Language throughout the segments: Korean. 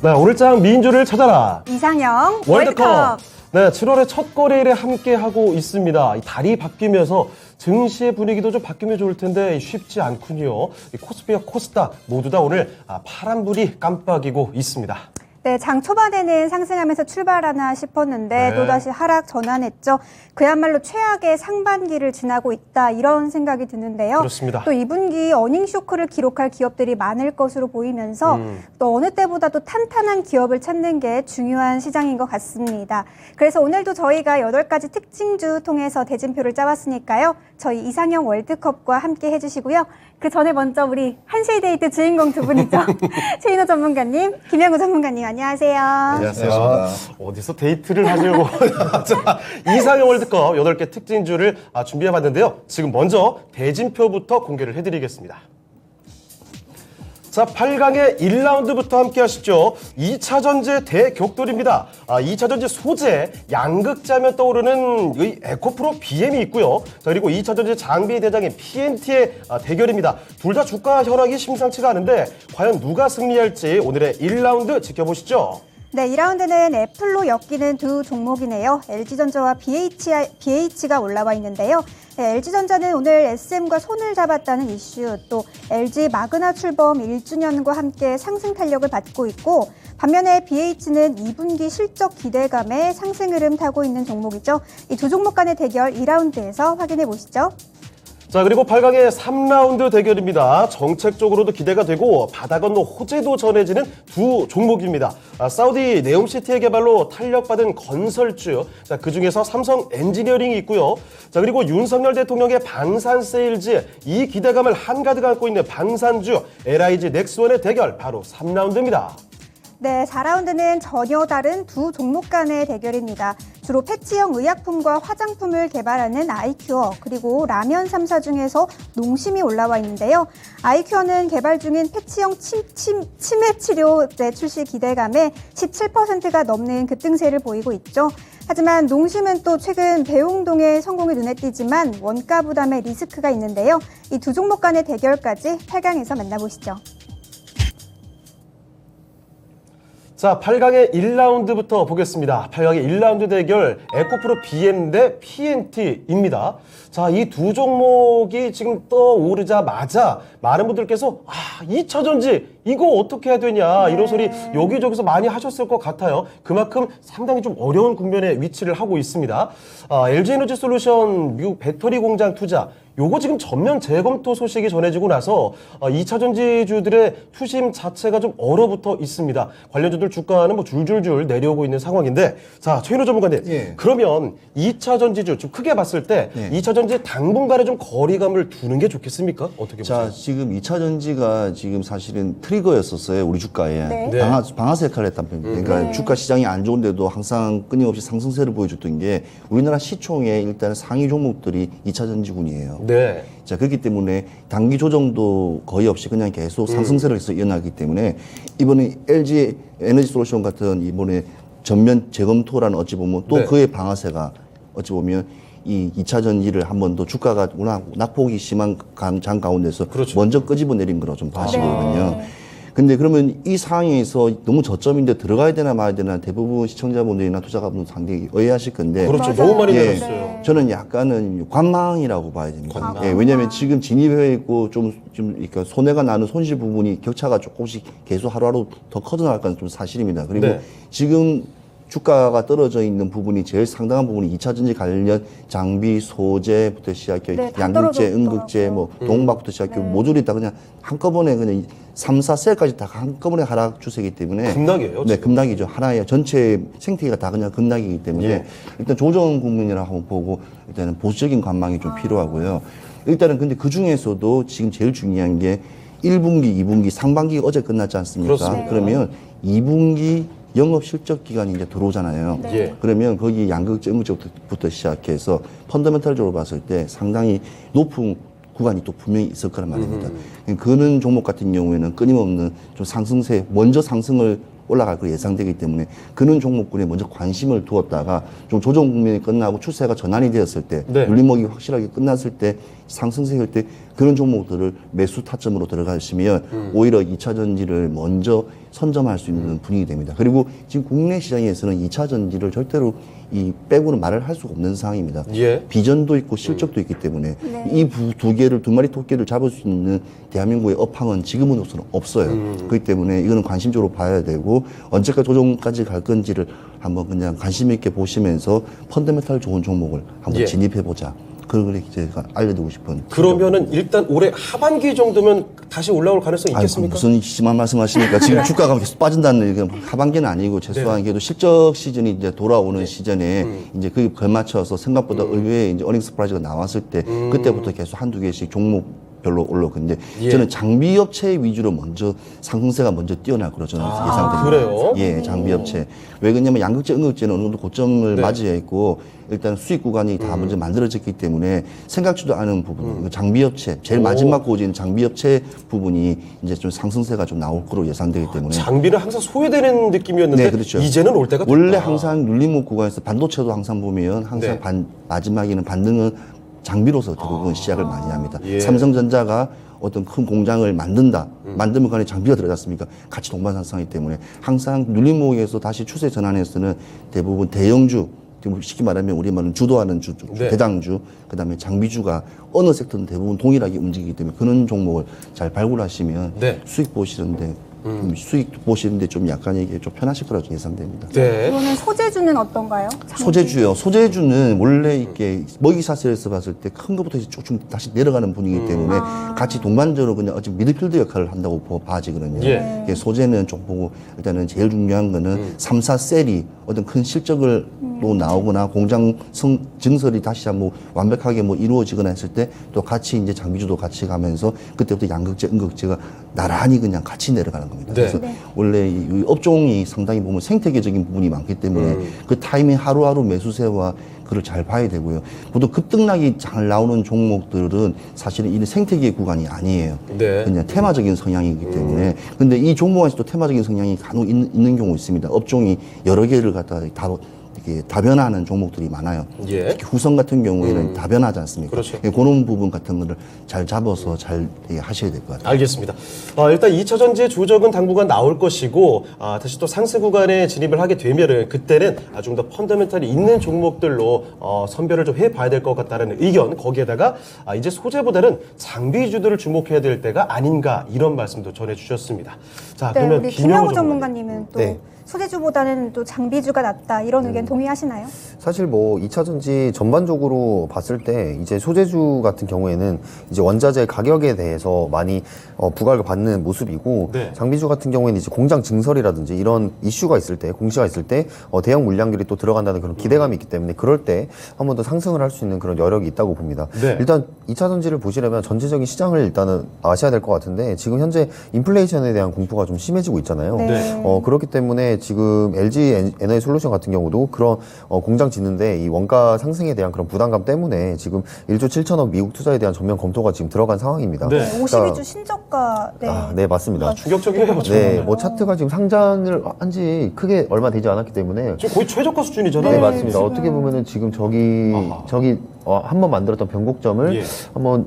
네, 오늘장 민주를 찾아라. 이상형 월드컵. 네, 7월의 첫 거래일에 함께하고 있습니다. 이 달이 바뀌면서 증시의 분위기도 좀 바뀌면 좋을 텐데 쉽지 않군요. 이 코스피와 코스닥 모두 다 오늘 파란불이 깜빡이고 있습니다. 네, 장 초반에는 상승하면서 출발하나 싶었는데 네. 또다시 하락 전환했죠. 그야말로 최악의 상반기를 지나고 있다 이런 생각이 드는데요. 그렇습니다. 또 2분기 어닝 쇼크를 기록할 기업들이 많을 것으로 보이면서 또 어느 때보다도 탄탄한 기업을 찾는 게 중요한 시장인 것 같습니다. 그래서 오늘도 저희가 8가지 특징주 통해서 대진표를 짜왔으니까요. 저희 이상형 월드컵과 함께 해주시고요. 그 전에 먼저 우리 한시의 데이트 주인공 두 분이죠. 최인호 전문가님, 김영우 전문가님 안녕하세요. 안녕하세요. 어디서 데이트를 하시려고. 자, 이상형 월드컵 8개 특징주를 준비해봤는데요. 지금 먼저 대진표부터 공개를 해드리겠습니다. 자, 8강의 1라운드부터 함께 하시죠. 2차전지 대격돌입니다. 2차전지 소재, 양극재하면 떠오르는 이 에코프로 BM이 있고요. 자, 그리고 2차전지 장비 대장인 PNT의 대결입니다. 둘 다 주가 현황이 심상치가 않은데 과연 누가 승리할지 오늘의 1라운드 지켜보시죠. 네, 2라운드는 애플로 엮이는 두 종목이네요. LG전자와 BH가 올라와 있는데요. 네, LG전자는 오늘 SM과 손을 잡았다는 이슈, 또 LG 마그나 출범 1주년과 함께 상승 탄력을 받고 있고, 반면에 BH는 2분기 실적 기대감에 상승 흐름 타고 있는 종목이죠. 이 두 종목 간의 대결 2라운드에서 확인해 보시죠. 자, 그리고 8강의 3라운드 대결입니다. 정책적으로도 기대가 되고 바다 건너 호재도 전해지는 두 종목입니다. 사우디 네옴시티의 개발로 탄력받은 건설주, 자, 그중에서 삼성 엔지니어링이 있고요. 자, 그리고 윤석열 대통령의 방산 세일즈, 이 기대감을 한가득 안고 있는 방산주 LIG 넥스원의 대결 바로 3라운드입니다. 네, 4라운드는 전혀 다른 두 종목 간의 대결입니다. 주로 패치형 의약품과 화장품을 개발하는 아이큐어, 그리고 라면 3사 중에서 농심이 올라와 있는데요. 아이큐어는 개발 중인 패치형 치매 치료제 출시 기대감에 17%가 넘는 급등세를 보이고 있죠. 하지만 농심은 또 최근 배웅동의 성공이 눈에 띄지만 원가 부담의 리스크가 있는데요. 이 두 종목 간의 대결까지 8강에서 만나보시죠. 자, 8강의 1라운드부터 보겠습니다. 8강의 1라운드 대결 에코프로 BM 대 PNT입니다. 자, 이 두 종목이 지금 떠오르자마자 많은 분들께서 2차전지 이거 어떻게 해야 되냐 이런 소리 여기저기서 많이 하셨을 것 같아요. 그만큼 상당히 좀 어려운 국면에 위치를 하고 있습니다. LG에너지솔루션 미국 배터리 공장 투자 요거 지금 전면 재검토 소식이 전해지고 나서 2차전지주들의 투심 자체가 좀 얼어붙어 있습니다. 관련주들 주가는 뭐 줄줄줄 내려오고 있는 상황인데, 자, 최인호 전문가님, 예. 그러면 2차전지주 좀 크게 봤을 때 예. 2차전지 당분간에 좀 거리감을 두는 게 좋겠습니까? 어떻게 보세요? 자, 지금 2차전지가 지금 사실은 트리거였었어요, 우리 주가에. 네. 네. 방아쇠 역할을 했단 말입니다. 그러니까 주가 시장이 안 좋은데도 항상 끊임없이 상승세를 보여줬던 게 우리나라 시총의 일단 상위 종목들이 2차전지군이에요. 네. 자, 그렇기 때문에 단기 조정도 거의 없이 그냥 계속 상승세를 해서 이어나기 때문에 이번에 LG 에너지솔루션 같은 이번에 전면 재검토라는 어찌 보면 또 네. 그의 방아쇠가 어찌 보면 이 2차 전지를 한 번 더 주가가 워낙 낙폭이 심한 장 가운데서 그렇죠. 먼저 끄집어 내린 거로 좀 봐지거든요. 근데 그러면 이 상황에서 너무 저점인데 들어가야 되나 말아야 되나 대부분 시청자분들이나 투자가분들 상당히 의아하실 건데. 그렇죠. 맞아요. 너무 많이 예, 내렸어요. 저는 약간은 관망이라고 봐야 됩니다. 관망. 예, 왜냐하면 지금 진입해 있고 좀 그러니까 손해가 나는 손실 부분이 격차가 조금씩 계속 하루하루 더 커져나갈 건 좀 사실입니다. 그리고 네. 지금 주가가 떨어져 있는 부분이 제일 상당한 부분이 2차 전지 관련 장비, 소재부터 시작해 네, 다 양극재, 떨어졌더라고요. 응극재, 뭐 동박부터 시작해 모듈이 다 그냥 한꺼번에 그냥 3, 4셀까지 다 한꺼번에 하락 추세이기 때문에 급락이에요, 네, 지금? 급락이죠. 하나의 전체 생태계가 다 그냥 급락이기 때문에 예. 일단 조정 국면이라고 한번 보고 일단은 보수적인 관망이 좀 필요하고요. 일단은 근데 그 중에서도 지금 제일 중요한 게 1분기, 2분기, 상반기가 어제 끝났지 않습니까? 그렇습니다. 그러면 2분기 영업 실적 기간이 이제 들어오잖아요. 예. 그러면 거기 양극재, 응극재부터 시작해서 펀더멘탈적으로 봤을 때 상당히 높은 구간이 또 분명히 있을 거란 말입니다. 그는 종목 같은 경우에는 끊임없는 좀 상승세, 먼저 상승을 올라갈 거 예상되기 때문에 그는 종목군에 먼저 관심을 두었다가 좀 조정 국면이 끝나고 추세가 전환이 되었을 때 네. 눌림목이 확실하게 끝났을 때 상승세일 때 그런 종목들을 매수 타점으로 들어가시면 오히려 2차 전지를 먼저 선점할 수 있는 분위기 됩니다. 그리고 지금 국내 시장에서는 2차 전지를 절대로 이 빼고는 말을 할 수가 없는 상황입니다. 예. 비전도 있고 실적도 있기 때문에 이 두 마리 토끼를 잡을 수 있는 대한민국의 업황은 지금으로서는 없어요. 그렇기 때문에 이거는 관심적으로 봐야 되고 언제까지 조정까지 갈 건지를 한번 그냥 관심 있게 보시면서 펀더멘탈 좋은 종목을 한번 예. 진입해보자. 그걸 제가 알려드리고 싶은. 그러면은 일단 올해 하반기 정도면 다시 올라올 가능성이 있겠습니까? 무슨 심한 말씀하십니까? 지금 주가가 계속 빠진다는 얘기는 하반기는 아니고 최소한 그래도 실적 시즌이 이제 돌아오는 시즌에 이제 그에 걸맞춰서 생각보다 의외의 이제 어닝 스프라이즈가 나왔을 때 그때부터 계속 한두 개씩 종목별로 올라오고 근데 예. 저는 장비 업체 위주로 먼저 상승세가 먼저 뛰어날 거로 저는 예상됩니다. 그래요? 예, 장비 업체. 왜 그러냐면 양극재, 음극재는 어느 정도 고점을 네. 맞이해 있고 일단 수익 구간이 다 먼저 만들어졌기 때문에 생각지도 않은 부분, 장비 업체, 제일 마지막 고지인 장비 업체 부분이 이제 좀 상승세가 좀 나올 거로 예상되기 때문에 장비는 항상 소외되는 느낌이었는데 네, 그렇죠. 이제는 올 때가 원래 됐다. 항상 눌림목 구간에서 반도체도 항상 보면 항상 네. 마지막에는 반등은 장비로서 대부분 시작을 많이 합니다. 예. 삼성전자가 어떤 큰 공장을 만든다. 만들면 그 안에 장비가 들어갔습니까? 같이 동반상승하기 때문에 항상 눌림목에서 다시 추세 전환에서는 대부분 대형주, 쉽게 말하면 우리 말은 주도하는 네. 대장주, 그다음에 장비주가 어느 섹터는 대부분 동일하게 움직이기 때문에 그런 종목을 잘 발굴하시면 네. 수익 보시는데 수익 보시는데 좀 약간 이게 좀 편하실 거라고 예상됩니다. 네. 그러면 소재주는 어떤가요? 소재주요. 소재주는 원래 이렇게 먹이 사슬에서 봤을 때 큰 것부터 쭉쭉 다시 내려가는 분위기 때문에 같이 동반적으로 그냥 어찌 미드필드 역할을 한다고 봐지거든요. 예. 이게 소재는 좀 보고 일단은 제일 중요한 거는 3, 4셀이 어떤 큰 실적을 또 나오거나 공장 증설이 다시 한번 완벽하게 뭐 이루어지거나 했을 때 또 같이 이제 장비주도 같이 가면서 그때부터 양극재, 음극재가 나란히 그냥 같이 내려가는 겁니다. 네. 그래서 원래 이 업종이 상당히 보면 생태계적인 부분이 많기 때문에 그 타이밍 하루하루 매수세와 그걸 잘 봐야 되고요. 보통 급등락이 잘 나오는 종목들은 사실은 이 생태계 구간이 아니에요. 네. 그냥 테마적인 성향이기 때문에. 근데 이 종목 안에서도 테마적인 성향이 간혹 있는 경우 있습니다. 업종이 여러 개를 갖다 이렇게 다변화하는 종목들이 많아요. 예. 특히 후성 같은 경우에는 다변하지 않습니까? 그렇죠. 예, 그런 부분 같은 거를 잘 잡아서 잘 하셔야 될 것 같아요. 알겠습니다. 일단 2차 전지의 조정은 당분간 나올 것이고 다시 또 상승 구간에 진입을 하게 되면은 그때는 좀 더 펀더멘탈이 있는 종목들로 선별을 좀 해봐야 될 것 같다는 의견 거기에다가 이제 소재보다는 장비주들을 주목해야 될 때가 아닌가 이런 말씀도 전해주셨습니다. 자 네, 그러면 우리 김영우 김영우 전문가님은 또 네. 소재주보다는 또 장비주가 낫다 이런 의견 동의하시나요? 사실 뭐 2차 전지 전반적으로 봤을 때 이제 소재주 같은 경우에는 이제 원자재 가격에 대해서 많이 부각을 받는 모습이고 네. 장비주 같은 경우에는 이제 공장 증설이라든지 이런 이슈가 있을 때 공시가 있을 때 대형 물량들이 또 들어간다는 그런 기대감이 있기 때문에 그럴 때 한 번 더 상승을 할 수 있는 그런 여력이 있다고 봅니다. 네. 일단 2차 전지를 보시려면 전체적인 시장을 일단은 아셔야 될 것 같은데 지금 현재 인플레이션에 대한 공포가 좀 심해지고 있잖아요. 네. 그렇기 때문에 지금 LG 에너지 솔루션 같은 경우도 그런 공장 짓는데 이 원가 상승에 대한 그런 부담감 때문에 지금 1조 7천억 미국 투자에 대한 전면 검토가 지금 들어간 상황입니다. 네. 52주 신저가 네, 맞습니다. 충격적이에요. 네, 정말. 뭐 차트가 지금 상장을 한 지 크게 얼마 되지 않았기 때문에 지금 거의 최저가 수준이잖아요. 네, 맞습니다. 지금. 어떻게 보면은 지금 저기 한번 만들었던 변곡점을 예. 한번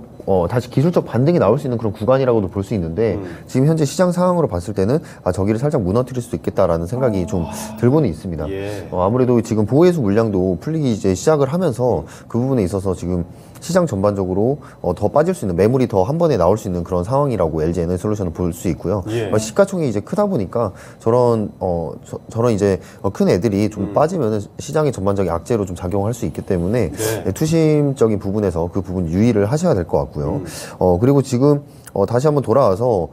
다시 기술적 반등이 나올 수 있는 그런 구간이라고도 볼 수 있는데 지금 현재 시장 상황으로 봤을 때는 저기를 살짝 무너뜨릴 수도 있겠다라는 생각이 좀 들고는 있습니다. 예. 아무래도 지금 보호해수 물량도 풀리기 이제 시작을 하면서 그 부분에 있어서 지금 시장 전반적으로 더 빠질 수 있는 매물이 더 한 번에 나올 수 있는 그런 상황이라고 LG 에너지 솔루션은 볼 수 있고요. 예. 시가총이 이제 크다 보니까 저런 이제 큰 애들이 좀 빠지면은 시장의 전반적인 악재로 좀 작용할 수 있기 때문에 네. 투심적인 부분에서 그 부분 유의를 하셔야 될 것 같고요. 그리고 지금 다시 한번 돌아와서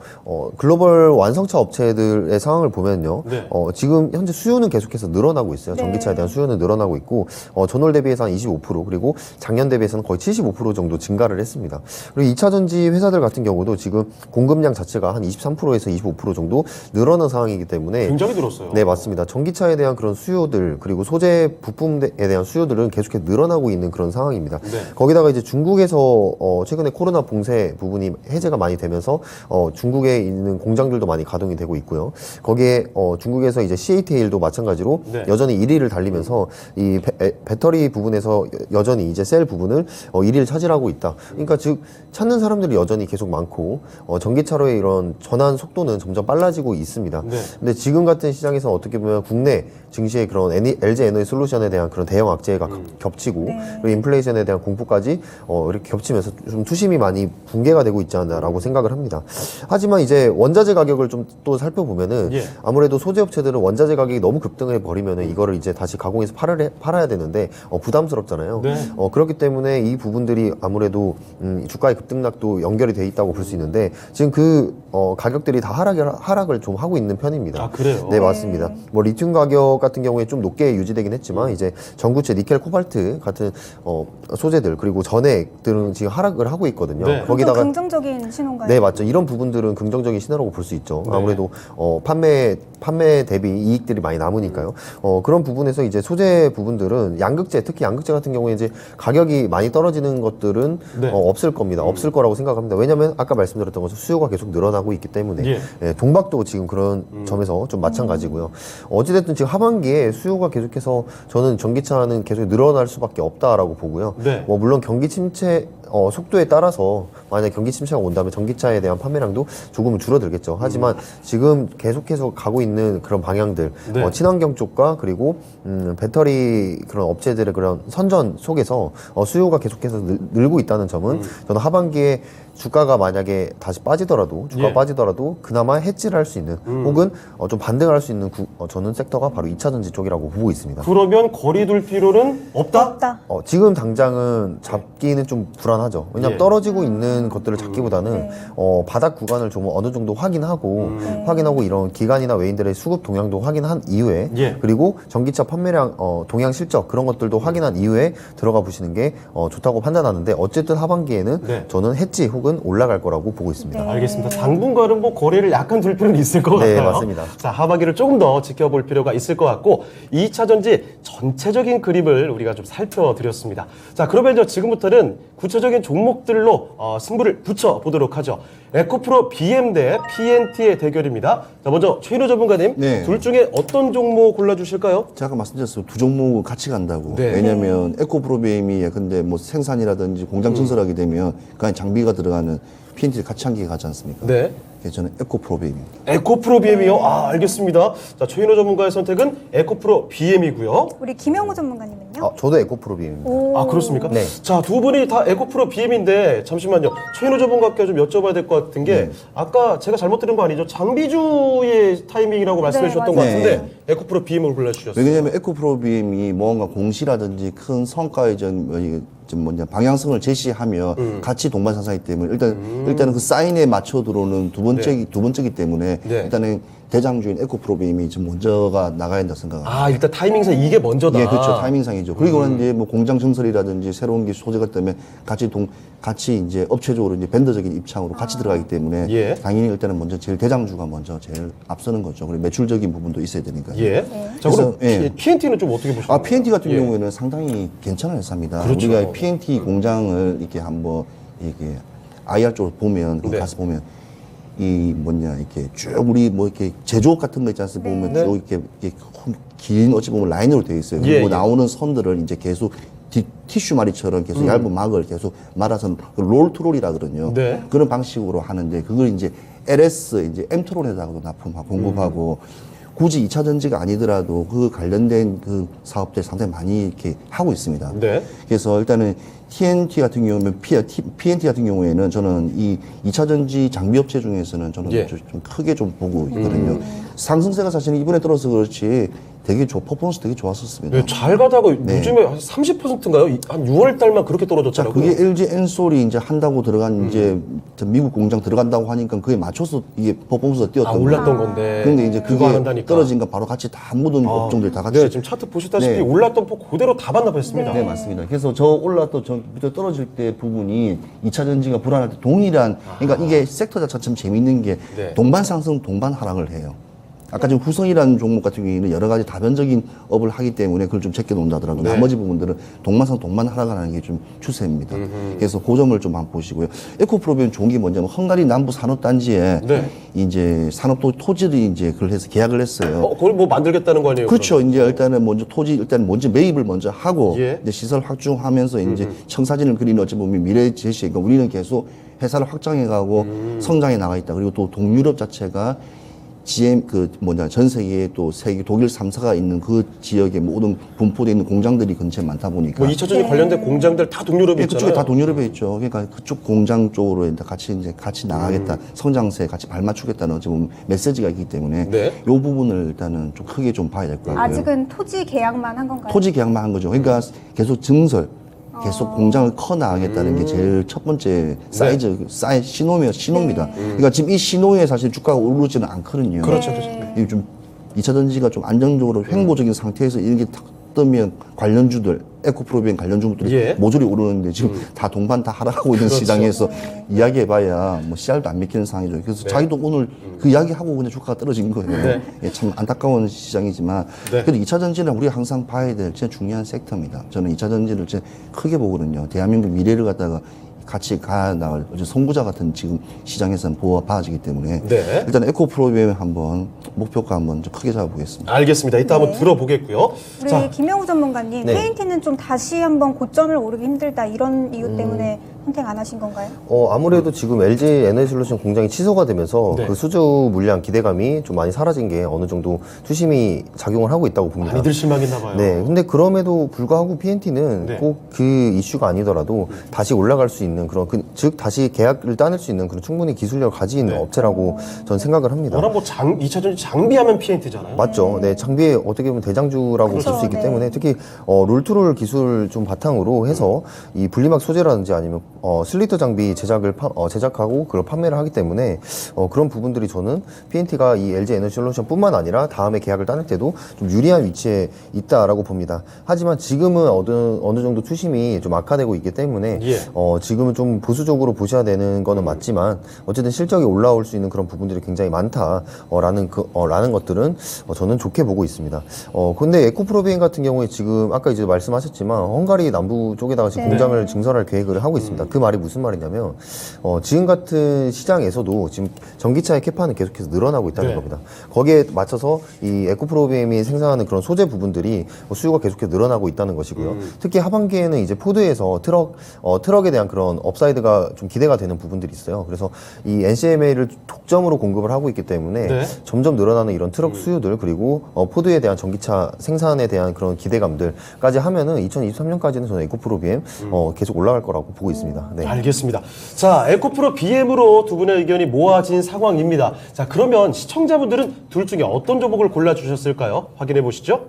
글로벌 완성차 업체들의 상황을 보면요. 네. 지금 현재 수요는 계속해서 늘어나고 있어요. 네. 전기차에 대한 수요는 늘어나고 있고 전월 대비해서 한 25% 그리고 작년 대비해서는 거의 75% 정도 증가를 했습니다. 그리고 2차 전지 회사들 같은 경우도 지금 공급량 자체가 한 23%에서 25% 정도 늘어난 상황이기 때문에 굉장히 늘었어요. 네, 맞습니다. 전기차에 대한 그런 수요들 그리고 소재 부품에 대한 수요들은 계속해서 늘어나고 있는 그런 상황입니다. 네. 거기다가 이제 중국에서 최근에 코로나 봉쇄 부분이 해제가 많이 많이 되면서 중국에 있는 공장들도 많이 가동이 되고 있고요. 거기에 중국에서 이제 CATL도 마찬가지로 네. 여전히 1위를 달리면서 이 배터리 부분에서 여전히 이제 셀 부분을 1위를 차지하고 있다. 그러니까 즉 찾는 사람들이 여전히 계속 많고 전기차로의 이런 전환 속도는 점점 빨라지고 있습니다. 네. 근데 지금 같은 시장에서 어떻게 보면 국내 증시의 그런 LG 에너지 솔루션에 대한 그런 대형 악재가 겹치고 그리고 인플레이션에 대한 공포까지 이렇게 겹치면서 좀 투심이 많이 붕괴가 되고 있지 않나라고 생각을 합니다. 하지만 이제 원자재 가격을 좀 또 살펴보면은 예. 아무래도 소재 업체들은 원자재 가격이 너무 급등해 버리면은 이거를 이제 다시 가공해서 팔아야 되는데 부담스럽잖아요. 네. 그렇기 때문에 이 부분들이 아무래도 주가의 급등락도 연결이 돼 있다고 볼 수 있는데 지금 그 가격들이 다 하락을 좀 하고 있는 편입니다. 아, 그래요? 네, 맞습니다. 뭐 리튬 가격 같은 경우에 좀 높게 유지되긴 했지만 이제 전구체 니켈, 코발트 같은 소재들 그리고 전액들은 지금 하락을 하고 있거든요. 네. 좀 긍정적인 신호인가요? 네, 맞죠. 이런 부분들은 긍정적인 신호라고 볼 수 있죠. 네. 아무래도 판매 대비 이익들이 많이 남으니까요. 그런 부분에서 이제 소재 부분들은 양극재, 특히 양극재 같은 경우에 이제 가격이 많이 떨어지는 것들은 네. 없을 겁니다. 없을 거라고 생각합니다. 왜냐하면 아까 말씀드렸던 것처럼 수요가 계속 늘어나고 있기 때문에 예. 예, 동박도 지금 그런 점에서 좀 마찬가지고요. 어찌됐든 지금 하반기에 수요가 계속해서 저는 전기차는 계속 늘어날 수밖에 없다라고 보고요. 네. 뭐 물론 경기 침체 속도에 따라서 만약 경기 침체가 온다면 전기차에 대한 판매량도 조금은 줄어들겠죠. 하지만 지금 계속해서 가고 있는 그런 방향들, 네. 친환경 쪽과 그리고 배터리 그런 업체들의 그런 선전 속에서 수요가 계속해서 늘고 있다는 점은 저는 하반기에 주가가 만약에 다시 빠지더라도 예. 빠지더라도 그나마 해지를 할 수 있는 혹은 좀 반등을 할 수 있는 저는 섹터가 바로 2차 전지 쪽이라고 보고 있습니다. 그러면 거리 둘 필요는 없다? 없다. 지금 당장은 잡기는 좀 불안하죠. 왜냐하면 예. 떨어지고 있는 것들을 잡기보다는 네. 바닥 구간을 좀 어느 정도 확인하고 이런 기관이나 외인들의 수급 동향도 확인한 이후에 예. 그리고 전기차 판매량 동향 실적 그런 것들도 확인한 이후에 들어가 보시는 게 좋다고 판단하는데 어쨌든 하반기에는 네. 저는 해지 혹은 올라갈 거라고 보고 있습니다. 네. 알겠습니다. 당분간은 뭐 거리를 약간 둘 필요는 있을 것 네, 같아요. 맞습니다. 자, 하반기를 조금 더 지켜볼 필요가 있을 것 같고 2차 전지 전체적인 그림을 우리가 좀 살펴드렸습니다. 자, 그러면 이제 지금부터는 구체적인 종목들로 승부를 붙여보도록 하죠. 에코프로 BM 대 PNT의 대결입니다. 자, 먼저 최인호 전문가님, 네. 둘 중에 어떤 종목 골라주실까요? 제가 아까 말씀드렸어요. 두 종목은 같이 간다고. 네. 왜냐하면 에코프로비엠이 근데 뭐 생산이라든지 공장 증설하게 되면 그 안에 장비가 들어가는 PNT 같이 한 개 가지 않습니까? 네. 그래서 저는 에코프로비엠입니다. 에코프로 BM이요? 알겠습니다. 자, 최인호 전문가의 선택은 에코프로 BM이고요. 우리 김영우 전문가님은요? 저도 에코프로비입니다. 오. 그렇습니까? 네. 자, 두 분이 다 에코프로 BM인데 잠시만요. 최인호 전문가께 좀 여쭤봐야 될 것 같은 게 아까 제가 잘못 들은 거 아니죠? 장비주의 타이밍이라고 말씀해 네, 주셨던 것 맞아요. 같은데 에코프로 BM을 골라주셨어요. 왜냐하면 에코프로비엠이 뭔가 공시라든지 큰 성과의 방향성을 제시하며 같이 동반 상사이기 때문에 일단은 그 사인에 맞춰 들어오는 두 번째이기 때문에 네. 일단은 대장주인 에코프로비엠이 좀 먼저가 나가야 된다 생각합니다. 일단 타이밍상 이게 먼저다. 예, 그렇죠. 타이밍상이죠. 그리고는 이제 뭐 공장 증설이라든지 새로운 기술 소재가 때문에 같이 이제 업체적으로 이제 벤더적인 입장으로 같이 들어가기 때문에 예. 당연히 일단은 먼저 제일 대장주가 먼저 제일 앞서는 거죠. 그리고 매출적인 부분도 있어야 되니까요. 예. 자, 그럼 그래서, 예. PNT는 좀 어떻게 보시나요? PNT 같은 예. 경우에는 상당히 괜찮은 회사입니다. 그렇죠. 우리가 PNT 공장을 이렇게 한번 이렇게 IR 쪽으로 보면 네. 가서 보면 이렇게 쭉 우리 뭐 이렇게 제조업 같은 거 있지 않습니까? 보면 네. 쭉 이렇게 긴 어찌 보면 라인으로 되어 있어요. 예, 그리고 예. 나오는 선들을 이제 계속 티슈 마리처럼 계속 얇은 막을 계속 말아서 롤투롤이라 그러거든요. 네. 그런 방식으로 하는데 그걸 이제 LS 이제 엠트론에다가도 납품하고 공급하고 굳이 2차 전지가 아니더라도 그 관련된 그 사업들 상당히 많이 이렇게 하고 있습니다. 네. 그래서 일단은 TNT 같은 경우는 PNT 같은 경우에는 저는 이 2차 전지 장비 업체 중에서는 저는 예. 좀 크게 좀 보고 있거든요. 상승세가 사실은 이번에 떨어서 그렇지 되게 퍼포먼스 되게 좋았었습니다. 네, 잘 가다가 요즘에 한 30%인가요? 한 6월 달만 그렇게 자, 떨어졌잖아요. 그게 LG 엔솔이 이제 한다고 들어간 이제 미국 공장 들어간다고 하니까 그에 맞춰서 이게 퍼포먼스가 뛰었던 올랐던 거예요. 건데. 근데 이제 그거 그게 안 한다니까. 떨어진 거 바로 같이 다 모든 업종들 다 같이 네, 지금 차트 보시다시피 네. 올랐던 폭 그대로 다 반납했습니다. 네, 맞습니다. 그래서 저 올랐던 저 밑에 떨어질 때 부분이 2차 전지가 불안할 때 동일한, 그러니까 이게 섹터 자체가 참 재밌는 게 네. 동반 상승, 동반 하락을 해요. 아까 지금 후성이라는 종목 같은 경우에는 여러 가지 다변적인 업을 하기 때문에 그걸 좀 제껴 놓는다더라고요. 네. 나머지 부분들은 동만상 동만 하락하는 게 좀 추세입니다. 그래서 그 점을 좀 한번 보시고요. 에코프로비엠 좋은 게 뭐냐면 헝가리 남부 산업단지에 네. 이제 산업도 토지를 이제 그걸 해서 계약을 했어요. 그걸 뭐 만들겠다는 거 아니에요? 그렇죠. 이제 일단은 먼저 토지 일단 먼저 매입을 먼저 하고 예. 이제 시설 확충하면서 이제 청사진을 그리는 어찌 보면 미래 제시. 그러니까 우리는 계속 회사를 확장해가고 성장해 나가 있다. 그리고 또 동유럽 자체가 GM 전 세계에 또 세계 독일 3사가 있는 그 지역에 모든 분포되어 있는 공장들이 근처에 많다 보니까. 뭐 2차전지 관련된 공장들 다 동유럽에 예, 있잖아요. 그쪽에 다 동유럽에 있죠. 그러니까 그쪽 공장 쪽으로 이제 같이 나가겠다. 성장세에 같이 발맞추겠다는 어찌 보면 메시지가 있기 때문에 네. 이 부분을 일단은 좀 크게 좀 봐야 될 것 같고요. 아직은 토지 계약만 한 건가요? 토지 계약만 한 거죠. 그러니까 계속 증설, 계속 공장을 커 나가겠다는 게 제일 첫 번째 신호입니다. 그러니까 지금 이 신호에 사실 주가가 오르지는 않거든요. 그렇죠, 네. 그렇죠. 이게 좀 2차 전지가 좀 안정적으로 횡보적인 상태에서 이렇게 탁 뜨면 관련주들, 에코프로비엠 관련주들이 예. 모조리 오르는데 지금 다 동반 다 하락하고 있는 그렇죠. 시장에서 이야기해봐야 뭐 씨알도 안 믿기는 상황이죠. 그래서 자기도 오늘 그 이야기하고 그냥 주가가 떨어진 거예요. 네. 예, 참 안타까운 시장이지만 네. 그래도 2차 전지는 우리가 항상 봐야 될 진짜 중요한 섹터입니다. 저는 2차 전지를 진짜 크게 보거든요. 대한민국 미래를 갖다가 같이 가 나갈 선구자 같은 지금 시장에서는 봐지기 때문에 네. 일단 에코프로비엠 한번 목표가 한번 좀 크게 잡아보겠습니다. 알겠습니다. 이따 한번 들어보겠고요. 우리 자, 김영우 전문가님, 네. 페인트는 좀 다시 한번 고점을 오르기 힘들다 이런 이유 때문에 선택 안 하신 건가요? 아무래도 지금 LG 에너지솔루션 공장이 취소가 되면서 네. 그 수주 물량 기대감이 좀 많이 사라진 게 어느 정도 투심이 작용을 하고 있다고 봅니다. 많이들 실망했나 봐요. 네, 근데 그럼에도 불구하고 PNT는 네. 꼭 그 이슈가 아니더라도 다시 올라갈 수 있는 그런 즉 다시 계약을 따낼 수 있는 그런 충분히 기술력을 가진 네. 업체라고 저는 생각을 합니다. 워낙 뭐 2차전지 장비하면 PNT잖아요. 맞죠. 네, 장비의 어떻게 보면 대장주라고 볼 수 그렇죠. 있기 네. 때문에 특히 롤투롤 기술 좀 바탕으로 해서 이 분리막 소재라든지 아니면 슬리터 장비 제작하고 그걸 판매를 하기 때문에 그런 부분들이 저는 PNT가 이 LG 에너지솔루션뿐만 아니라 다음에 계약을 따낼 때도 좀 유리한 위치에 있다라고 봅니다. 하지만 지금은 어느 정도 투심이 좀 악화되고 있기 때문에 예. 지금은 좀 보수적으로 보셔야 되는 거는 맞지만 어쨌든 실적이 올라올 수 있는 그런 부분들이 굉장히 많다라는 라는 것들은 저는 좋게 보고 있습니다. 근데 에코프로비엠 같은 경우에 지금 아까 이제 말씀하셨지만 헝가리 남부 쪽에다가 지금 네. 공장을 증설할 계획을 하고 있습니다. 그 말이 무슨 말이냐면 지금 같은 시장에서도 지금 전기차의 캐파는 계속해서 늘어나고 있다는 네. 겁니다. 거기에 맞춰서 이 에코프로비엠이 생산하는 그런 소재 부분들이 수요가 계속해서 늘어나고 있다는 것이고요. 특히 하반기에는 이제 포드에서 트럭에 대한 그런 업사이드가 좀 기대가 되는 부분들이 있어요. 그래서 이 NCMA를 독점으로 공급을 하고 있기 때문에 네. 점점 늘어나는 이런 트럭 수요들 그리고 포드에 대한 전기차 생산에 대한 그런 기대감들까지 하면은 2023년까지는 저는 에코프로비엠 계속 올라갈 거라고 보고 있습니다. 네. 알겠습니다. 자, 에코프로 BM으로 두 분의 의견이 모아진 상황입니다. 자, 그러면 시청자분들은 둘 중에 어떤 종목을 골라주셨을까요? 확인해 보시죠.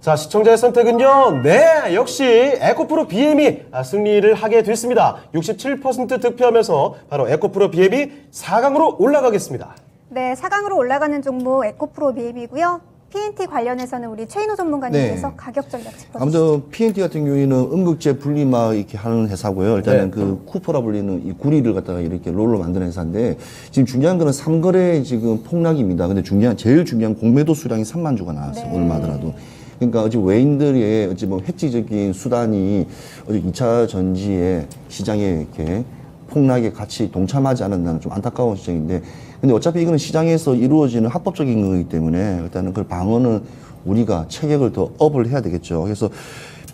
자, 시청자의 선택은요. 네, 역시 에코프로 BM이 승리를 하게 됐습니다. 67% 득표하면서 바로 에코프로 BM이 4강으로 올라가겠습니다. 네, 4강으로 올라가는 종목 에코프로 BM이고요. PNT 관련해서는 우리 최인호 전문가님께서 네. 가격 전략 짚어주시죠. 아무튼 PNT 같은 경우에는 음극재 분리막 이렇게 하는 회사고요. 일단은 네. 그 쿠퍼라 불리는 이 구리를 갖다가 이렇게 롤로 만드는 회사인데 지금 중요한 거는 3거래 지금 폭락입니다. 근데 제일 중요한 공매도 수량이 3만 주가 나왔어요. 네. 오늘만 하더라도. 그러니까 어찌 외인들의 어찌 뭐 획기적인 수단이 어찌 2차 전지의 시장에 이렇게 폭락에 같이 동참하지 않았다는 좀 안타까운 시장인데 근데 어차피 이거는 시장에서 이루어지는 합법적인 거기 때문에 일단은 그걸 방어는 우리가 체격을 더 업을 해야 되겠죠. 그래서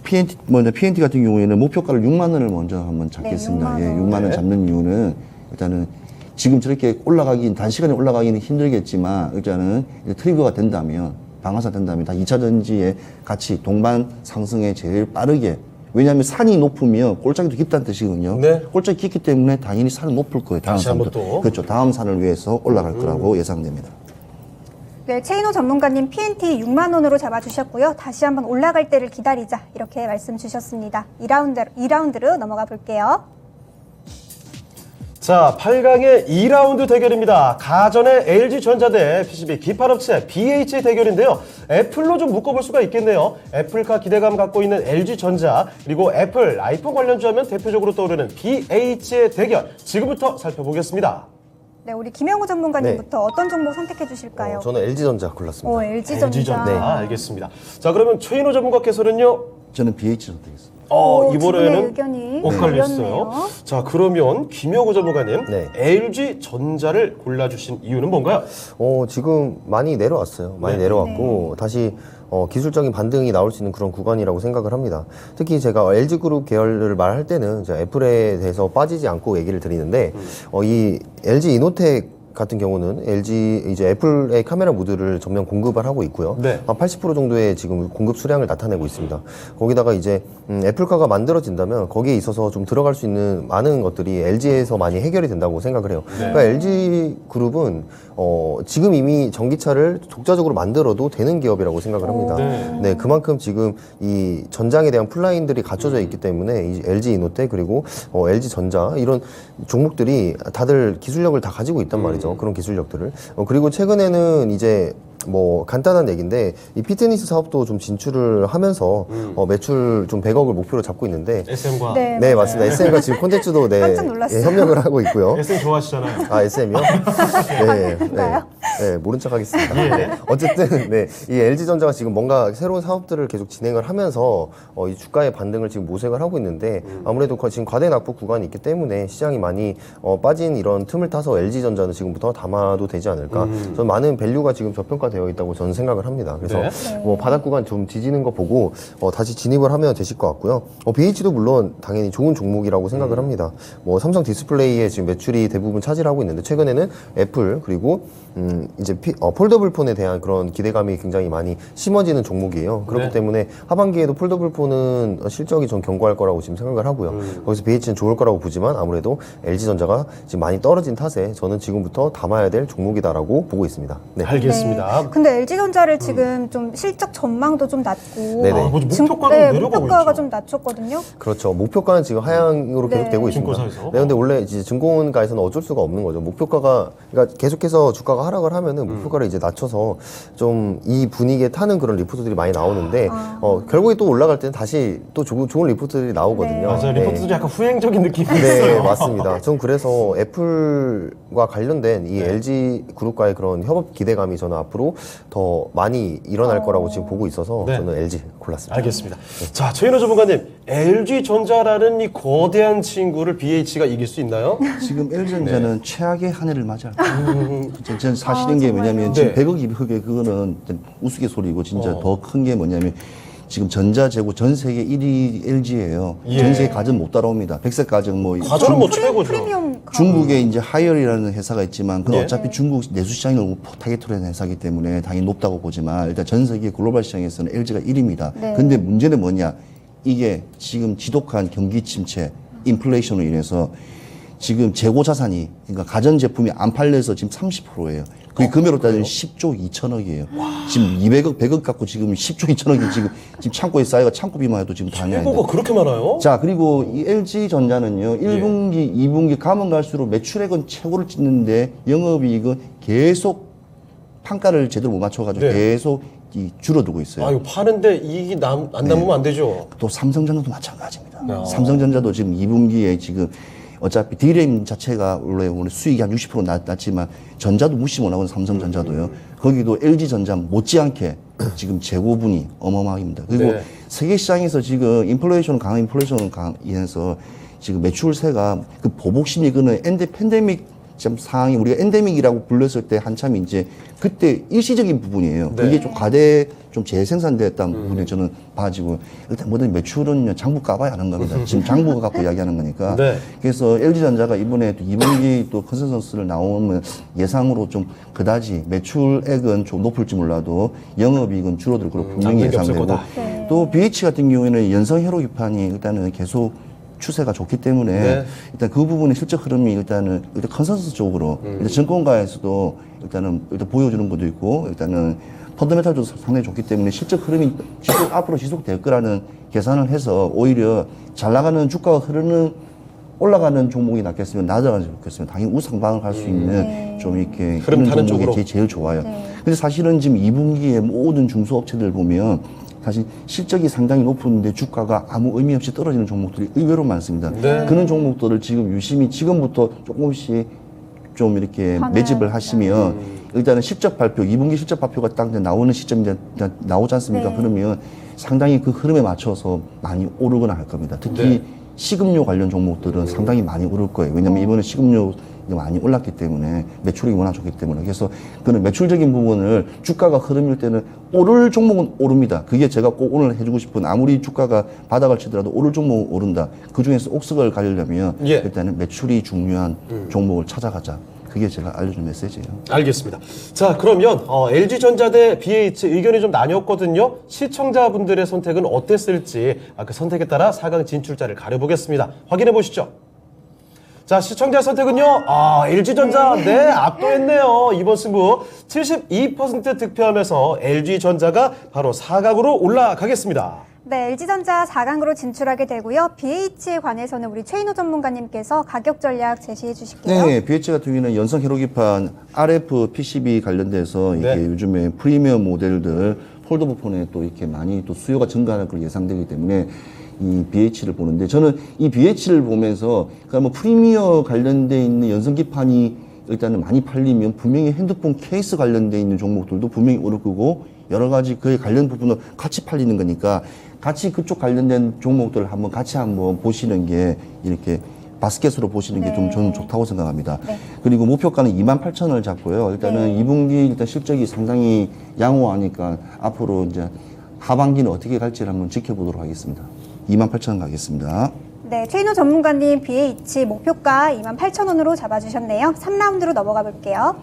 PNT 같은 경우에는 목표가를 6만 원을 먼저 한번 잡겠습니다. 네, 6만 원. 예, 6만 원 네. 잡는 이유는 일단은 지금 저렇게 단시간에 올라가기는 힘들겠지만 일단은 이제 트리거가 된다면 방아사 된다면 다 2차 전지에 같이 동반 상승에 제일 빠르게 왜냐하면 산이 높으면 골짜기도 깊다는 뜻이거든요. 네. 골짜기 깊기 때문에 당연히 산은 높을 거예요. 다음 다시 한번 산도. 또. 그렇죠. 다음 산을 위해서 올라갈 거라고 예상됩니다. 네, 최인호 전문가님 PNT 6만 원으로 잡아주셨고요. 다시 한번 올라갈 때를 기다리자 이렇게 말씀 주셨습니다. 2라운드로 넘어가 볼게요. 자, 8강의 2라운드 대결입니다. 가전의 LG전자 대 PCB 기판업체 BH의 대결인데요. 애플로 좀 묶어볼 수가 있겠네요. 애플카 기대감 갖고 있는 LG전자 그리고 애플, 아이폰 관련주 하면 대표적으로 떠오르는 BH의 대결 지금부터 살펴보겠습니다. 네, 우리 김영우 전문가님부터 어떤 종목 선택해 주실까요? 저는 LG전자 골랐습니다. LG전자. LG전자. 네. 알겠습니다. 자, 그러면 최인호 전문가께서는요? 저는 BH 선택했습니다. 두 분의 이번에는 의견이 엇갈렸어요. 갈렸네요. 자, 그러면 김영우 전문가님, 네. LG전자를 골라주신 이유는 뭔가요? 지금 많이 내려왔어요. 많이 네. 내려왔고 다시 기술적인 반등이 나올 수 있는 그런 구간이라고 생각을 합니다. 특히 제가 LG그룹 계열을 말할 때는 제가 애플에 대해서 빠지지 않고 얘기를 드리는데 이 LG 이노텍 같은 경우는 LG 이제 애플의 카메라 모듈을 전면 공급을 하고 있고요. 네. 한 80% 정도의 지금 공급 수량을 나타내고 있습니다. 거기다가 이제 애플카가 만들어진다면 거기에 있어서 좀 들어갈 수 있는 많은 것들이 LG에서 많이 해결이 된다고 생각을 해요. 그러니까 LG 그룹은 지금 이미 전기차를 독자적으로 만들어도 되는 기업이라고 생각을 합니다. 네, 그만큼 지금 이 전장에 대한 플라인들이 갖춰져 있기 때문에 이 LG 이노텍 그리고 LG 전자 이런 종목들이 다들 기술력을 다 가지고 있단 말이죠. 그런 기술력들을. 그리고 최근에는 이제 뭐 간단한 얘기인데 이 피트니스 사업도 좀 진출을 하면서 매출 좀 100억을 목표로 잡고 있는데 SM과 네 맞습니다. SM과 지금 콘텐츠도 깜짝 놀랐어요. 협력을 하고 있고요. SM 좋아하시잖아요. 아 SM이요? 네, 모른 척하겠습니다. 네. 어쨌든 네, 이 LG전자가 지금 뭔가 새로운 사업들을 계속 진행을 하면서 이 주가의 반등을 지금 모색을 하고 있는데 아무래도 지금 과대 낙폭 구간이 있기 때문에 시장이 많이 빠진 이런 틈을 타서 LG전자는 지금부터 담아도 되지 않을까. 저는 많은 밸류가 지금 저평가 되어 있다고 저는 생각을 합니다. 그래서 뭐 바닥 구간 좀 뒤지는 거 보고 다시 진입을 하면 되실 것 같고요. BH도 물론 당연히 좋은 종목이라고 생각을 합니다. 뭐 삼성 디스플레이에 지금 매출이 대부분 차지하고 있는데 최근에는 애플 그리고 이제 폴더블 폰에 대한 그런 기대감이 굉장히 많이 심어지는 종목이에요. 그렇기 때문에 하반기에도 폴더블 폰은 실적이 좀 견고할 거라고 지금 생각을 하고요. 거기서 BH는 좋을 거라고 보지만 아무래도 LG전자가 지금 많이 떨어진 탓에 저는 지금부터 담아야 될 종목이다라고 보고 있습니다. 네. 알겠습니다. 근데 LG전자를 지금 좀 실적 전망도 좀 낮고 네네. 목표가도 내려가고 목표가가 있죠. 좀 낮췄거든요. 그렇죠. 목표가는 지금 하향으로 네. 계속되고 있습니다. 증권사에서. 네, 근데 원래 이제 증권가에서는 어쩔 수가 없는 거죠. 목표가가 그러니까 계속해서 주가가 하락을 하면은 목표가를 이제 낮춰서 좀 이 분위기에 타는 그런 리포트들이 많이 나오는데 결국에 또 올라갈 때는 다시 또 좋은 리포트들이 나오거든요. 맞아요. 네. 리포트도 약간 후행적인 느낌이 네, 있어요. 맞습니다. 전 그래서 애플과 관련된 이 LG 그룹과의 그런 협업 기대감이 저는 앞으로 더 많이 일어날 거라고 지금 보고 있어서 네. 저는 LG 골랐습니다. 알겠습니다. 자, 최인호 전문가님, LG전자라는 이 거대한 친구를 BH가 이길 수 있나요? 지금 LG전자는 최악의 한 해를 맞이할 거예요. 저는 사실인 게 뭐냐면 지금 네. 100억 200억의 그거는 우스갯소리고 진짜 더 큰 게 뭐냐면 지금 전자재고 전 세계 1위 LG예요. 예. 전 세계 가전 못 따라옵니다. 백색 가전 뭐 과전은 뭐 최고죠. 프리미엄 중국에 이제 하이얼이라는 회사가 있지만 그건 예. 어차피 중국 내수 시장을 타겟으로 한 회사이기 때문에 당연히 높다고 보지만 일단 전 세계 글로벌 시장에서는 LG가 1위입니다. 네. 근데 문제는 뭐냐? 이게 지금 지독한 경기 침체, 인플레이션으로 인해서 지금 재고 자산이 그러니까 가전 제품이 안 팔려서 지금 30%예요. 그 금액으로 따지면 10조 2천억이에요. 지금 200억, 100억 갖고 지금 10조 2천억이 지금 창고에 쌓여가 창고비만 해도 지금 당연히 최고가 그렇게 많아요? 자, 그리고 이 LG전자는요, 1분기, 2분기 가면 갈수록 매출액은 최고를 찍는데 영업이익은 계속 판가를 제대로 못 맞춰가지고 네. 계속 줄어들고 있어요. 아, 이거 파는데 이익이 안 남으면 안 되죠. 또 삼성전자도 마찬가지입니다. 삼성전자도 지금 2분기에 지금 어차피 D램 자체가 원래 수익이 한 60% 낮지만 전자도 무시 못하고 삼성전자도요. 거기도 LG전자 못지않게 지금 재고분이 어마어마합니다. 그리고 네. 세계 시장에서 지금 강한 인플레이션 인해서 지금 매출세가 그 보복 심리 그는 팬데믹 상황이 우리가 엔데믹이라고 불렀을 때 한참 이제 그때 일시적인 부분이에요. 네. 그게 좀 과대 좀 재생산됐다는 부분에 저는 봐지고 일단 뭐든 매출은 장부 까봐야 하는 겁니다. 지금 장부가 갖고 이야기하는 거니까. 네. 그래서 LG전자가 이번에 또 2분기 또 컨센서스를 나오면 예상으로 좀 그다지 매출액은 좀 높을지 몰라도 영업이익은 줄어들 거로 분명히 남는 게 없을 예상되고 거다. 네. 또 BH 같은 경우에는 연성 회로 기판이 일단은 계속 추세가 좋기 때문에 네. 일단 그 부분의 실적 흐름이 일단 컨센서스 쪽으로 일단 증권가에서도 일단 보여주는 것도 있고 일단은 펀더멘탈도 상당히 좋기 때문에 실적 흐름이 앞으로 지속될 거라는 계산을 해서 오히려 잘 나가는 주가가 흐르는 올라가는 종목이 낫겠으면 낮아가는 종목이 낫겠으면 당연히 우상방을 할 수 있는 좀 이렇게 흐름 이런 타는 종목이 쪽으로. 제일 좋아요. 근데 사실은 지금 2분기에 모든 중소업체들 보면 사실 실적이 상당히 높은데 주가가 아무 의미 없이 떨어지는 종목들이 의외로 많습니다. 네. 그런 종목들을 지금 유심히 지금부터 조금씩 좀 이렇게 판을 매집을 하시면 일단은 실적 발표, 2분기 실적 발표가 딱 나오는 시점이 나오지 않습니까? 네. 그러면 상당히 그 흐름에 맞춰서 많이 오르거나 할 겁니다. 특히 네. 식음료 관련 종목들은 상당히 많이 오를 거예요. 왜냐하면 이번에 식음료 많이 올랐기 때문에 매출이 워낙 좋기 때문에 그래서 그는 매출적인 부분을 주가가 흐름일 때는 오를 종목은 오릅니다. 그게 제가 꼭 오늘 해주고 싶은 아무리 주가가 바닥을 치더라도 오를 종목은 오른다. 그 중에서 옥석을 가려면 예. 일단은 매출이 중요한 종목을 찾아가자. 그게 제가 알려준 메시지예요. 알겠습니다. 자, 그러면 LG전자 대 BH 의견이 좀 나뉘었거든요. 시청자분들의 선택은 어땠을지 그 선택에 따라 4강 진출자를 가려보겠습니다. 확인해 보시죠. 자, 시청자 선택은요. LG전자 네 압도했네요. 이번 승부 72% 득표하면서 LG전자가 바로 4강으로 올라가겠습니다. 네, LG전자 4강으로 진출하게 되고요. BH에 관해서는 우리 최인호 전문가님께서 가격 전략 제시해 주실게요. 네, BH 같은 경우는 연성 회로기판 RF PCB 관련돼서 이게 네. 요즘에 프리미엄 모델들 폴더블 폰에 또 이렇게 많이 또 수요가 증가할 걸 예상되기 때문에 이 BH를 보는데 저는 이 BH를 보면서 그러니까 뭐 프리미어 관련돼 있는 연성기판이 일단은 많이 팔리면 분명히 핸드폰 케이스 관련돼 있는 종목들도 분명히 오를 거고 여러 가지 그에 관련 부분도 같이 팔리는 거니까 같이 그쪽 관련된 종목들을 한번 같이 한번 보시는 게 이렇게 바스켓으로 보시는 게 좀 저는 좋다고 생각합니다. 네. 그리고 목표가는 28,000원을 잡고요. 일단은 네. 2분기 일단 실적이 상당히 양호하니까 앞으로 이제 하반기는 어떻게 갈지를 한번 지켜보도록 하겠습니다. 28,000원 가겠습니다. 네, 최인호 전문가님 BH 목표가 28,000원으로 잡아주셨네요. 3라운드로 넘어가 볼게요.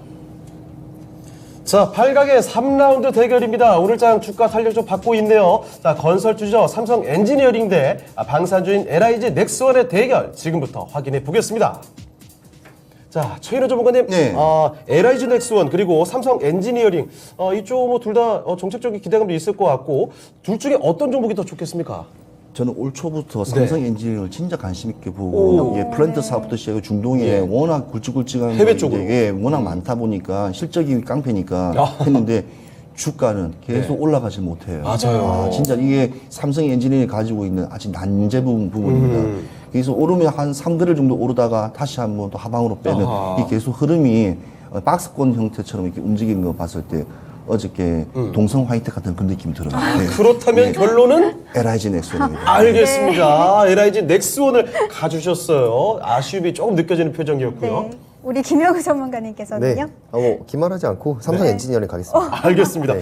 자, 8강의 3라운드 대결입니다. 오늘장 주가 탄력 좀 받고 있네요. 자, 건설주죠. 삼성 엔지니어링 대 방산주인 LIG 넥스원의 대결 지금부터 확인해 보겠습니다. 자, 최인호 전문가님, 네. LIG 넥스원 그리고 삼성 엔지니어링 이쪽 뭐 둘 다 정책적인 기대감도 있을 것 같고 둘 중에 어떤 종목이 더 좋겠습니까? 저는 올 초부터 삼성 엔지니어링을 진짜 관심 있게 보고 오. 예, 플랜트 사업부터 시작해 중동에 예. 워낙 굵직굵직한 해외 게 쪽으로. 이제, 예, 워낙 많다 보니까 실적이 깡패니까 아. 했는데 주가는 계속 네. 올라가지 못해요. 맞아요. 진짜 이게 삼성 엔지니어링이 가지고 있는 아주 난제 부분입니다. 그래서 오르면 한 3개월 정도 오르다가 다시 한번 또 하방으로 빼는 아하. 이 계속 흐름이 박스권 형태처럼 이렇게 움직이는 거 봤을 때 어저께 동성 화이트 같은 그런 느낌이 들어요. 네. 그렇다면 결론은 LIG 넥슨입니다. 알겠습니다. LIG 넥스원을 가주셨어요. 아쉬움이 조금 느껴지는 표정이었고요. 네, 우리 김영우 전문가님께서는요. 네. 뭐 기만하지 않고 삼성 엔지니어링 가겠습니다. 알겠습니다. 네.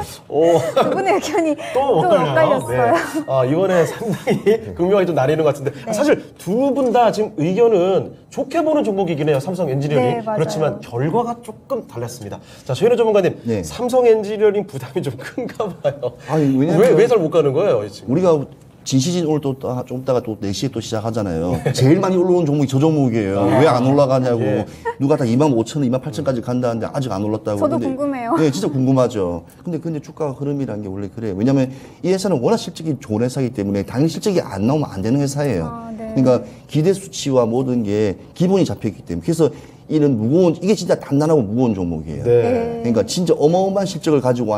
두 분의 의견이 또 엇갈렸어요. 엇갈렸어요. 네. 이번에 상당히 극명하게 좀 나뉘는 것 같은데 사실 두 분 다 지금 의견은 좋게 보는 종목이긴 해요. 삼성 엔지니어링. 네, 맞아요. 그렇지만 결과가 조금 달랐습니다. 자, 최인호 전문가님, 네. 삼성 엔지니어링 부담이 좀 큰가 봐요. 아니, 왜냐면 왜 잘 못 가는 거예요, 지금? 우리가 진시즌 오늘 또 좀 있다가 또 4시에 또 시작하잖아요. 제일 많이 올라온 종목이 저 종목이에요. 왜 안 올라가냐고. 예. 누가 다 25,000원, 28,000원까지 간다는데 아직 안 올랐다고. 저도 근데 궁금해요. 네, 진짜 궁금하죠. 근데 주가 흐름이라는 게 원래 그래요. 왜냐면 이 회사는 워낙 실적이 좋은 회사이기 때문에 당연히 실적이 안 나오면 안 되는 회사예요. 네. 그러니까 기대 수치와 모든 게 기본이 잡혀 있기 때문에. 그래서 이는 무거운, 이게 진짜 단단하고 무거운 종목이에요. 네. 그러니까 진짜 어마어마한 실적을 가지고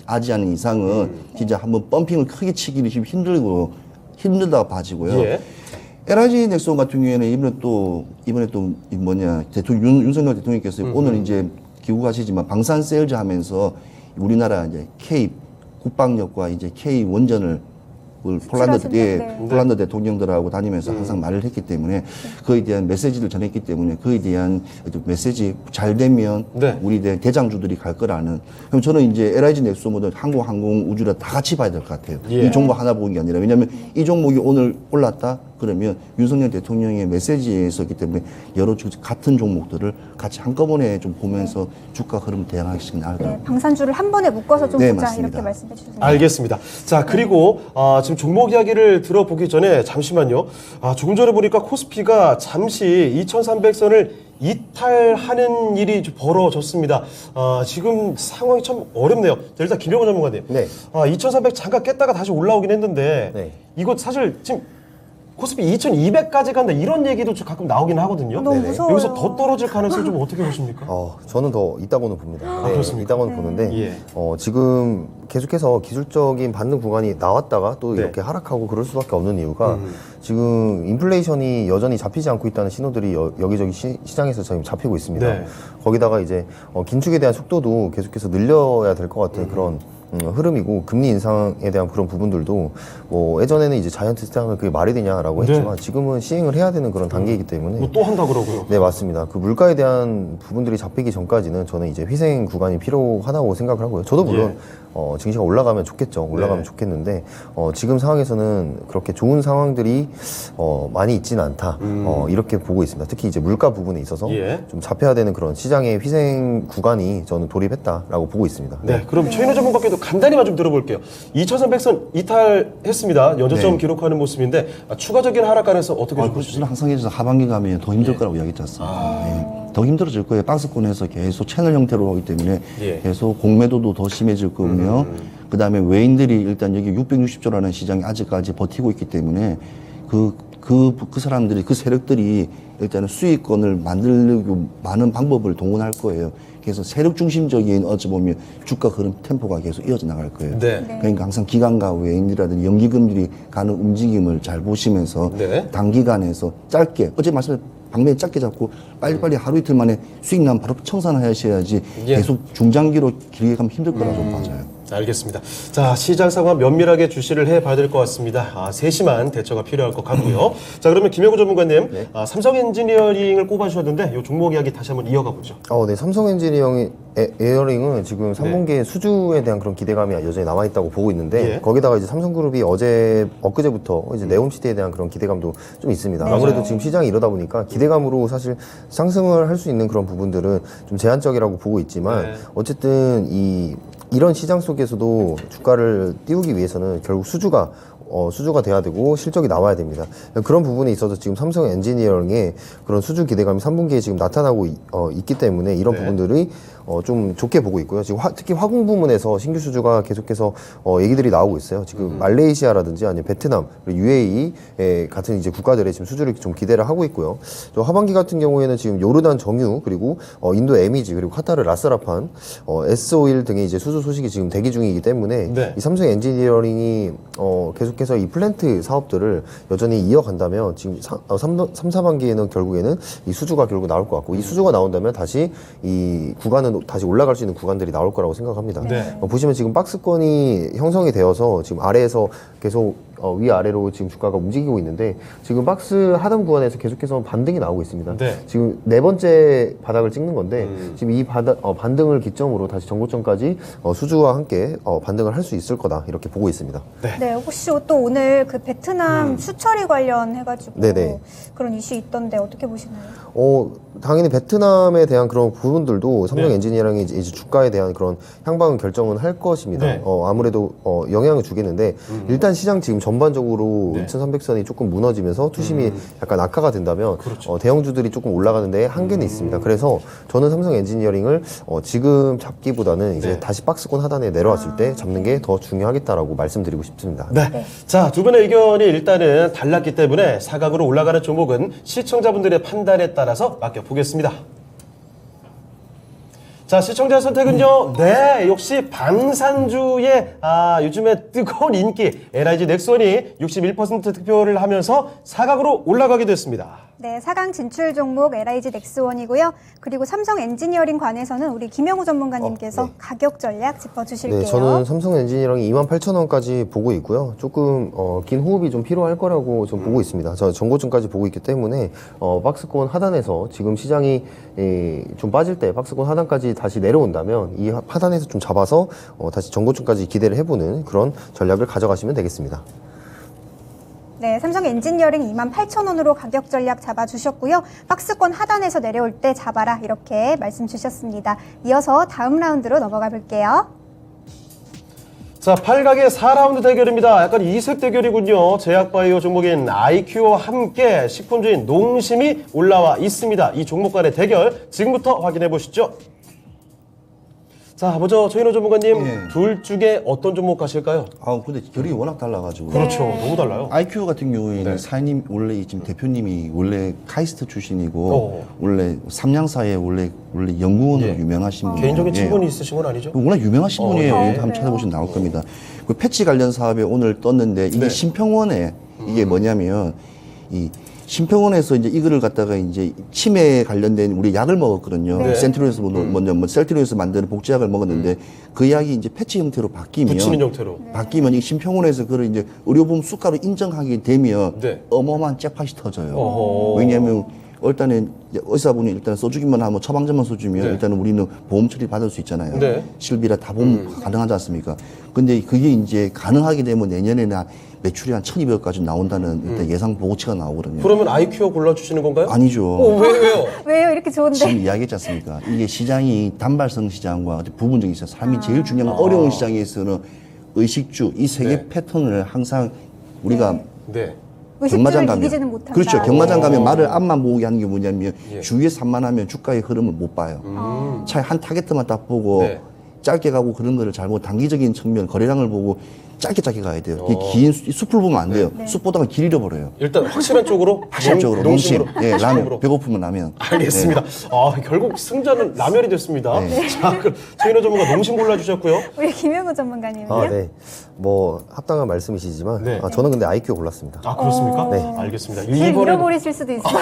하지 않은 이상은 진짜 한번 펌핑을 크게 치기는 좀 힘들다가 봐지고요. 예. LIG 넥슨 같은 경우에는 이번에 또 대통령 윤석열 대통령께서 오늘 이제 귀국하시지만 방산 세일즈 하면서 우리나라 이제 K 국방력과 이제 K 원전을 폴란드 대통령들하고 다니면서 항상 말을 했기 때문에 그에 대한 메시지를 전했기 때문에 그에 대한 메시지 잘 되면 네. 우리 대장주들이 갈 거라는. 그럼 저는 이제 LIG 넥소모든 항공 우주를 다 같이 봐야 될 것 같아요. 예. 이 종목 하나 보는 게 아니라 왜냐하면 이 종목이 오늘 올랐다 그러면 윤석열 대통령의 메시지에 있었기 때문에 여러 같은 종목들을 같이 한꺼번에 좀 보면서 주가 흐름 대응하시긴 하더라고요. 네, 방산주를 한 번에 묶어서 좀 네, 보자 맞습니다. 이렇게 말씀해 주셨네요. 알겠습니다. 자, 그리고 지금 종목 이야기를 들어보기 전에 잠시만요. 조금 전에 보니까 코스피가 잠시 2300선을 이탈하는 일이 좀 벌어졌습니다. 지금 상황이 참 어렵네요. 자, 일단 김영호 전문가님. 네. 2300 잠깐 깼다가 다시 올라오긴 했는데 네. 이거 사실 지금 코스피 2200까지 간다 이런 얘기도 좀 가끔 나오긴 하거든요. 너무 무서워요. 여기서 더 떨어질 가능성이 좀 어떻게 보십니까? 저는 더 있다고는 봅니다. 네, 그렇습니까? 있다고는 보는데 예. 지금 계속해서 기술적인 반등 구간이 나왔다가 또 네. 이렇게 하락하고 그럴 수밖에 없는 이유가 지금 인플레이션이 여전히 잡히지 않고 있다는 신호들이 여기저기 시장에서 지금 잡히고 있습니다. 네. 거기다가 이제 긴축에 대한 속도도 계속해서 늘려야 될 것 같은 그런 흐름이고 금리 인상에 대한 그런 부분들도 뭐 예전에는 이제 자이언트 스탠을 그게 말이 되냐라고 네. 했지만 지금은 시행을 해야 되는 그런 단계이기 때문에 뭐또 한다 그러고요. 네, 맞습니다. 그 물가에 대한 부분들이 잡히기 전까지는 저는 이제 희생 구간이 필요하다고 생각을 하고요. 저도 물론 증시가 올라가면 좋겠죠. 올라가면 네. 좋겠는데 지금 상황에서는 그렇게 좋은 상황들이 많이 있지는 않다. 이렇게 보고 있습니다. 특히 이제 물가 부분에 있어서 예. 좀 잡혀야 되는 그런 시장의 희생 구간이 저는 돌입했다라고 보고 있습니다. 네, 그럼 최인호 전문가께도 간단히만 좀 들어볼게요. 2300선 이탈했습니다. 연저점 네. 기록하는 모습인데 추가적인 하락 가능성 어떻게 좀 보시죠? 저는 항상 해서 하반기 가면 더 힘들 거라고 이야기했지 않습니까? 예. 더 힘들어질 거예요. 박스권에서 계속 채널 형태로 하기 때문에 예. 계속 공매도도 더 심해질 거고요. 그 다음에 외인들이 일단 여기 660조라는 시장이 아직까지 버티고 있기 때문에 그 사람들이, 그 세력들이 일단은 수익권을 만들려고 많은 방법을 동원할 거예요. 그래서 세력 중심적인 어찌 보면 주가 흐름 템포가 계속 이어져 나갈 거예요. 네. 그러니까 항상 기관과 외인이라든지 연기금들이 가는 움직임을 잘 보시면서 네. 단기간에서 짧게 어제 말씀드린 방면이 짧게 잡고 빨리빨리 하루 이틀 만에 수익 나면 바로 청산하셔야지 예. 계속 중장기로 길게 가면 힘들 거라 좀 맞아요. 알겠습니다. 자, 시장 상황 면밀하게 주시를 해봐야 될 것 같습니다. 세심한 대처가 필요할 것 같고요. 자, 그러면 김영구 전문가님, 삼성 엔지니어링을 꼽아주셨는데 이 종목 이야기 다시 한번 이어가 보죠. 네, 삼성 에어링은 지금 3분기에 수주에 대한 그런 기대감이 여전히 남아있다고 보고 있는데 예. 거기다가 이제 삼성그룹이 엊그제부터 이제 네옴시티에 대한 그런 기대감도 좀 있습니다. 아무래도 지금 시장이 이러다 보니까 기대감으로 사실 상승을 할 수 있는 그런 부분들은 좀 제한적이라고 보고 있지만 네. 어쨌든 이런 시장 속에서도 주가를 띄우기 위해서는 결국 수주가 돼야 되고 실적이 나와야 됩니다. 그런 부분에 있어서 지금 삼성 엔지니어링의 그런 수주 기대감이 3분기에 지금 나타나고 있기 때문에 이런 네. 부분들이 좀 좋게 보고 있고요. 지금 특히 화공 부문에서 신규 수주가 계속해서 얘기들이 나오고 있어요. 지금 말레이시아라든지 아니면 베트남, 그리고 UAE 같은 이제 국가들의 지금 수주를 좀 기대를 하고 있고요. 또 하반기 같은 경우에는 지금 요르단 정유 그리고 인도 에미지 그리고 카타르 라스라판, S-오일 등의 이제 수주 소식이 지금 대기 중이기 때문에 네. 이 삼성 엔지니어링이 계속해서 이 플랜트 사업들을 여전히 이어간다면 지금 3, 4반기에는 결국에는 이 수주가 결국 나올 것 같고 이 수주가 나온다면 다시 이 구간은 다시 올라갈 수 있는 구간들이 나올 거라고 생각합니다. 네. 보시면 지금 박스권이 형성이 되어서 지금 아래에서 계속 위아래로 지금 주가가 움직이고 있는데 지금 박스 하단 구간에서 계속해서 반등이 나오고 있습니다. 네. 지금 네 번째 바닥을 찍는 건데 지금 이 반등을 기점으로 다시 전고점까지 수주와 함께 반등을 할 수 있을 거다 이렇게 보고 있습니다. 네, 혹시 또 오늘 그 베트남 수처리 관련해가지고 네네. 그런 이슈 있던데 어떻게 보시나요? 당연히 베트남에 대한 그런 부분들도 삼성 네. 엔지니어링이 이제 주가에 대한 그런 향방 결정은 할 것입니다. 네. 아무래도 영향을 주겠는데 일단 시장 지금 전반적으로 네. 2300선이 조금 무너지면서 투심이 약간 악화가 된다면 그렇죠. 대형주들이 조금 올라가는데 한계는 있습니다. 그래서 저는 삼성 엔지니어링을 지금 잡기보다는 이제 네. 다시 박스권 하단에 내려왔을 때 잡는 게 더 중요하겠다라고 말씀드리고 싶습니다. 네. 자, 두 분의 의견이 일단은 달랐기 때문에 사각으로 올라가는 종목은 시청자분들의 판단에 따라서 맡겨보겠습니다. 자, 시청자 선택은요. 네, 역시 방산주의 요즘에 뜨거운 인기 LIG 넥스원이 61% 득표를 하면서 사각으로 올라가게 됐습니다. 네, 4강 진출 종목 LIG 넥스원이고요. 그리고 삼성 엔지니어링 관해서는 우리 김영우 전문가님께서 네. 가격 전략 짚어주실게요. 네, 저는 삼성 엔지니어링이 28,000원까지 보고 있고요. 조금 긴 호흡이 좀 필요할 거라고 좀 보고 있습니다. 저 전고점까지 보고 있기 때문에 박스권 하단에서 지금 시장이 좀 빠질 때 박스권 하단까지 다시 내려온다면 이 하단에서 좀 잡아서 다시 전고점까지 기대를 해보는 그런 전략을 가져가시면 되겠습니다. 네, 삼성 엔지니어링 28,000원으로 가격 전략 잡아주셨고요. 박스권 하단에서 내려올 때 잡아라 이렇게 말씀 주셨습니다. 이어서 다음 라운드로 넘어가 볼게요. 자, 8각의 4라운드 대결입니다. 약간 이색 대결이군요. 제약바이오 종목인 IQ와 함께 식품주인 농심이 올라와 있습니다. 이 종목 간의 대결 지금부터 확인해 보시죠. 자, 먼저 최인호 전문가님 예. 둘 중에 어떤 종목 가실까요? 아, 근데 결이 워낙 달라가지고. 그렇죠. 너무 달라요. IQ 같은 경우에는 네. 사장님 원래 지금 대표님이 원래 카이스트 출신이고 어. 원래 삼양사에 원래 연구원으로 예. 유명하신 분이에요. 개인적인 예. 친분이 있으신 건 아니죠? 워낙 유명하신 분이에요. 예. 한번 찾아보시면 나올 겁니다. 그 패치 관련 사업에 오늘 떴는데 이게 네. 심평원에 이게 뭐냐면 이 심평원에서 이제 이거를 갖다가 이제 치매에 관련된 우리 약을 먹었거든요. 네. 센트로에서 뭐 셀트로에서 만드는 복제약을 먹었는데 그 약이 이제 패치 형태로 바뀌면 붙이는 형태로. 바뀌면 이 심평원에서 그걸 이제 의료보험 수가로 인정하게 되면 네. 어마어마한 잭팟이 터져요. 어허. 왜냐하면 일단은 의사분이 일단 써주기만 하면 처방전만 써주면 네. 일단은 우리는 보험 처리 받을 수 있잖아요. 네. 실비라 다 보험 가능하지 않습니까? 근데 그게 이제 가능하게 되면 내년에는 매출이 한 1,200억까지 나온다는 일단 예상 보고치가 나오거든요. 그러면 IQ 골라주시는 건가요? 아니죠. 왜요? 왜요? 이렇게 좋은데? 지금 이야기했지 않습니까? 이게 시장이 단발성 시장과 부분적인 시장, 삶이 제일 중요한 어려운 시장에서는 의식주 이 세 개 네. 패턴을 항상 우리가 네. 의식주를 이기지는 못한다. 그렇죠. 경마장 가면 말을 앞만 모으게 하는 게 뭐냐면 예. 주위에 산만하면 주가의 흐름을 못 봐요. 차라리 한 타겟만 딱 보고 네. 짧게 가고 그런 거를 잘못 단기적인 측면 거래량을 보고 짧게 가야 돼요. 어. 긴 숲을 보면 안 돼요. 숲 보다가 길 잃어버려요. 일단 확실한 쪽으로 확실적으로 농심. 예, 라면 농심으로. 배고프면 라면. 알겠습니다. 아, 결국 승자는 라면이 됐습니다. 네. 자, 그럼 최인호 전문가 농심 골라주셨고요. 우리 김영우 전문가님은요? 아, 네. 뭐 합당한 말씀이시지만 네. 저는 근데 IQ 골랐습니다. 아, 그렇습니까? 네. 알겠습니다. 길 이번에는 잃어버리실 수도 있어요.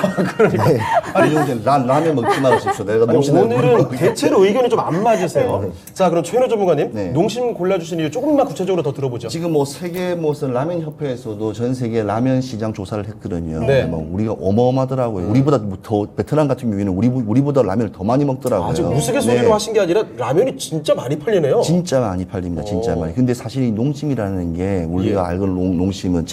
아니, 이제 라면 먹지 말으십시오. 내가 농심을 오늘은 대체로 의견이 좀 안 맞으세요. 자, 그럼 최인호 전문가님, 네. 농심 골라주신 이유 조금만 구체적으로 더 들어보죠. 지금 뭐 세계 무슨 라면 협회에서도 전 세계 라면 시장 조사를 했거든요. 네. 뭐 우리가 어마어마하더라고요. 우리보다 더 베트남 같은 경우에는 우리보다 라면을 더 많이 먹더라고요. 아주 우스갯소리로 네. 하신 게 아니라 라면이 진짜 많이 팔리네요. 진짜 많이 팔립니다. 진짜 많이. 근데 사실 이 농심이라는 게 우리가 예. 알고 농심은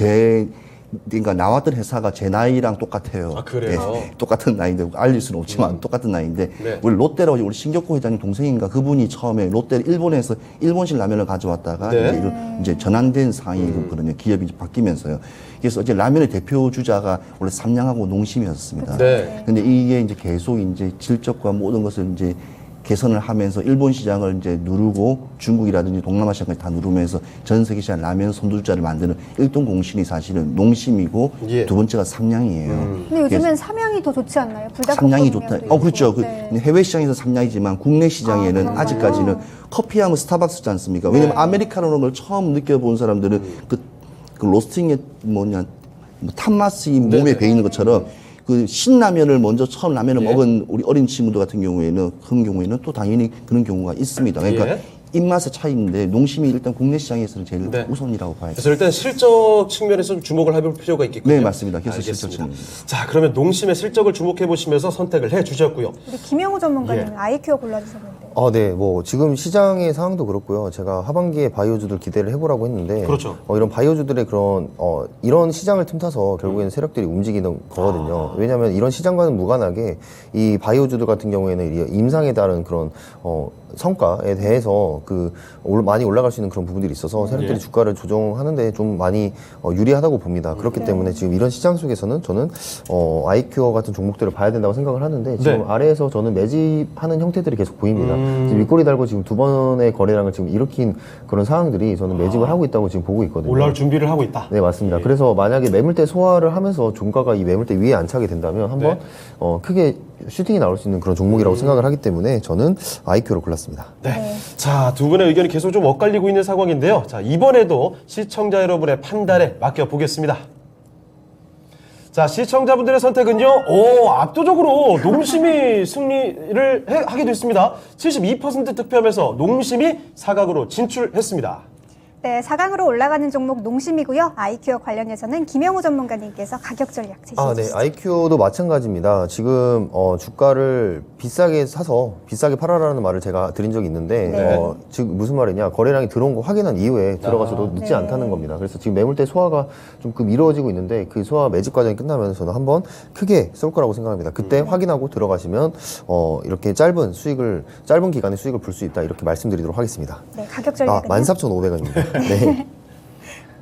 그러니까 나왔던 회사가 제 나이랑 똑같아요. 아, 그래요? 똑같은 나이인데 알릴 수는 없지만 똑같은 나이인데 네. 우리 롯데라고 우리 신격호 회장님 동생인가 그분이 처음에 롯데 일본에서 일본식 라면을 가져왔다가 네. 이제 전환된 상황이거든요. 기업이 이제 바뀌면서요. 그래서 이제 라면의 대표 주자가 원래 삼양하고 농심이었습니다. 네. 근데 이게 이제 계속 이제 질적과 모든 것을 이제 개선을 하면서 일본 시장을 이제 누르고 중국이라든지 동남아 시장까지 다 누르면서 전 세계 시장 라면 선두주자를 만드는 일동 공신이 사실은 농심이고 예. 두 번째가 삼양이에요. 근데 요즘엔 삼양이 더 좋지 않나요? 삼양이 좋다. 그렇죠. 네. 그 해외 시장에서 삼양이지만 국내 시장에는 아직까지는 커피하면 스타벅스지 않습니까? 왜냐면 아메리카노라는 걸 처음 느껴본 사람들은 그 로스팅의 뭐냐 탄맛이 몸에 배 있는 것처럼 그 신라면을 먼저 처음 라면을 예. 먹은 우리 어린 친구들 같은 경우에는 또 당연히 그런 경우가 있습니다. 그러니까 예. 입맛의 차이인데 농심이 일단 국내 시장에서는 제일 네. 우선이라고 봐야 돼요. 그래서 일단 실적 측면에서 좀 주목을 해볼 필요가 있겠군요. 네, 맞습니다. 그래서 알겠습니다. 실적 측면. 자, 그러면 농심의 실적을 주목해 보시면서 선택을 해 주셨고요. 우리 김영우 전문가님은 예. IQ 골라주셨는데. 네. 뭐 지금 시장의 상황도 그렇고요. 제가 하반기에 바이오주들 기대를 해보라고 했는데, 그렇죠. 이런 바이오주들의 그런 이런 시장을 틈타서 결국에는 세력들이 움직이는 거거든요. 왜냐하면 이런 시장과는 무관하게 이 바이오주들 같은 경우에는 이 임상에 따른 그런 성과에 대해서 많이 올라갈 수 있는 그런 부분들이 있어서 세력들이 예. 주가를 조정하는데 좀 많이 유리하다고 봅니다. 그렇기 때문에 지금 이런 시장 속에서는 저는 아이큐어 같은 종목들을 봐야 된다고 생각을 하는데 지금 네. 아래에서 저는 매집하는 형태들이 계속 보입니다. 지금 윗꼬리 달고 지금 두 번의 거래량을 지금 일으킨 그런 상황들이 저는 매집을 하고 있다고 지금 보고 있거든요. 올라올 준비를 하고 있다. 네, 맞습니다. 예. 그래서 만약에 매물대 소화를 하면서 종가가 이 매물대 위에 안착이 된다면 한번 크게 슈팅이 나올 수 있는 그런 종목이라고 생각을 하기 때문에 저는 아이큐를 골랐습니다. 네. 자, 두 분의 의견이 계속 좀 엇갈리고 있는 상황인데요. 자, 이번에도 시청자 여러분의 판단에 맡겨보겠습니다. 자, 시청자분들의 선택은요, 압도적으로 농심이 승리를 하게 됐습니다. 72% 득표하면서 농심이 4강으로 진출했습니다. 네, 4강으로 올라가는 종목 농심이고요. IQ와 관련해서는 김영우 전문가님께서 가격 전략 제시해 네. 주시죠. IQ도 마찬가지입니다. 지금 주가를 비싸게 사서 비싸게 팔아라는 말을 제가 드린 적이 있는데 네. 즉 무슨 말이냐, 거래량이 들어온 거 확인한 이후에 들어가서도 늦지 네. 않다는 겁니다. 그래서 지금 매물대 소화가 좀 이루어지고 있는데 그 소화 매집 과정이 끝나면 저는 한번 크게 쏠 거라고 생각합니다. 그때 확인하고 들어가시면 이렇게 짧은 기간의 수익을 볼 수 있다, 이렇게 말씀드리도록 하겠습니다. 네, 가격 전략은요? 14,500원입니다. 네.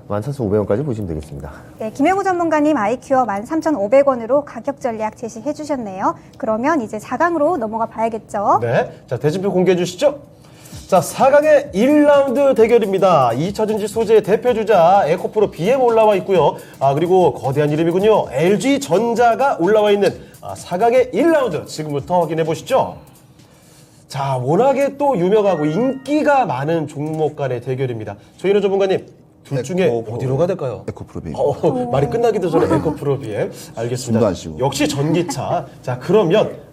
14,500원까지 보시면 되겠습니다. 네, 김영우 전문가님 IQ어 13,500원으로 가격 전략 제시해 주셨네요. 그러면 이제 4강으로 넘어가 봐야겠죠. 네. 자, 대진표 공개해 주시죠. 자, 4강의 1라운드 대결입니다. 2차전지 소재의 대표주자 에코프로 BM 올라와 있고요. 그리고 거대한 이름이군요. LG전자가 올라와 있는 4강의 1라운드 지금부터 확인해 보시죠. 자, 워낙에 또 유명하고 인기가 많은 종목 간의 대결입니다. 조인호 전문가님, 둘 중에 에코프로. 어디로 가야 될까요? 에코프로 BM. 말이 끝나기도 전에 에코프로 BM. 알겠습니다. 숨도 안 쉬고. 역시 전기차. 자, 그러면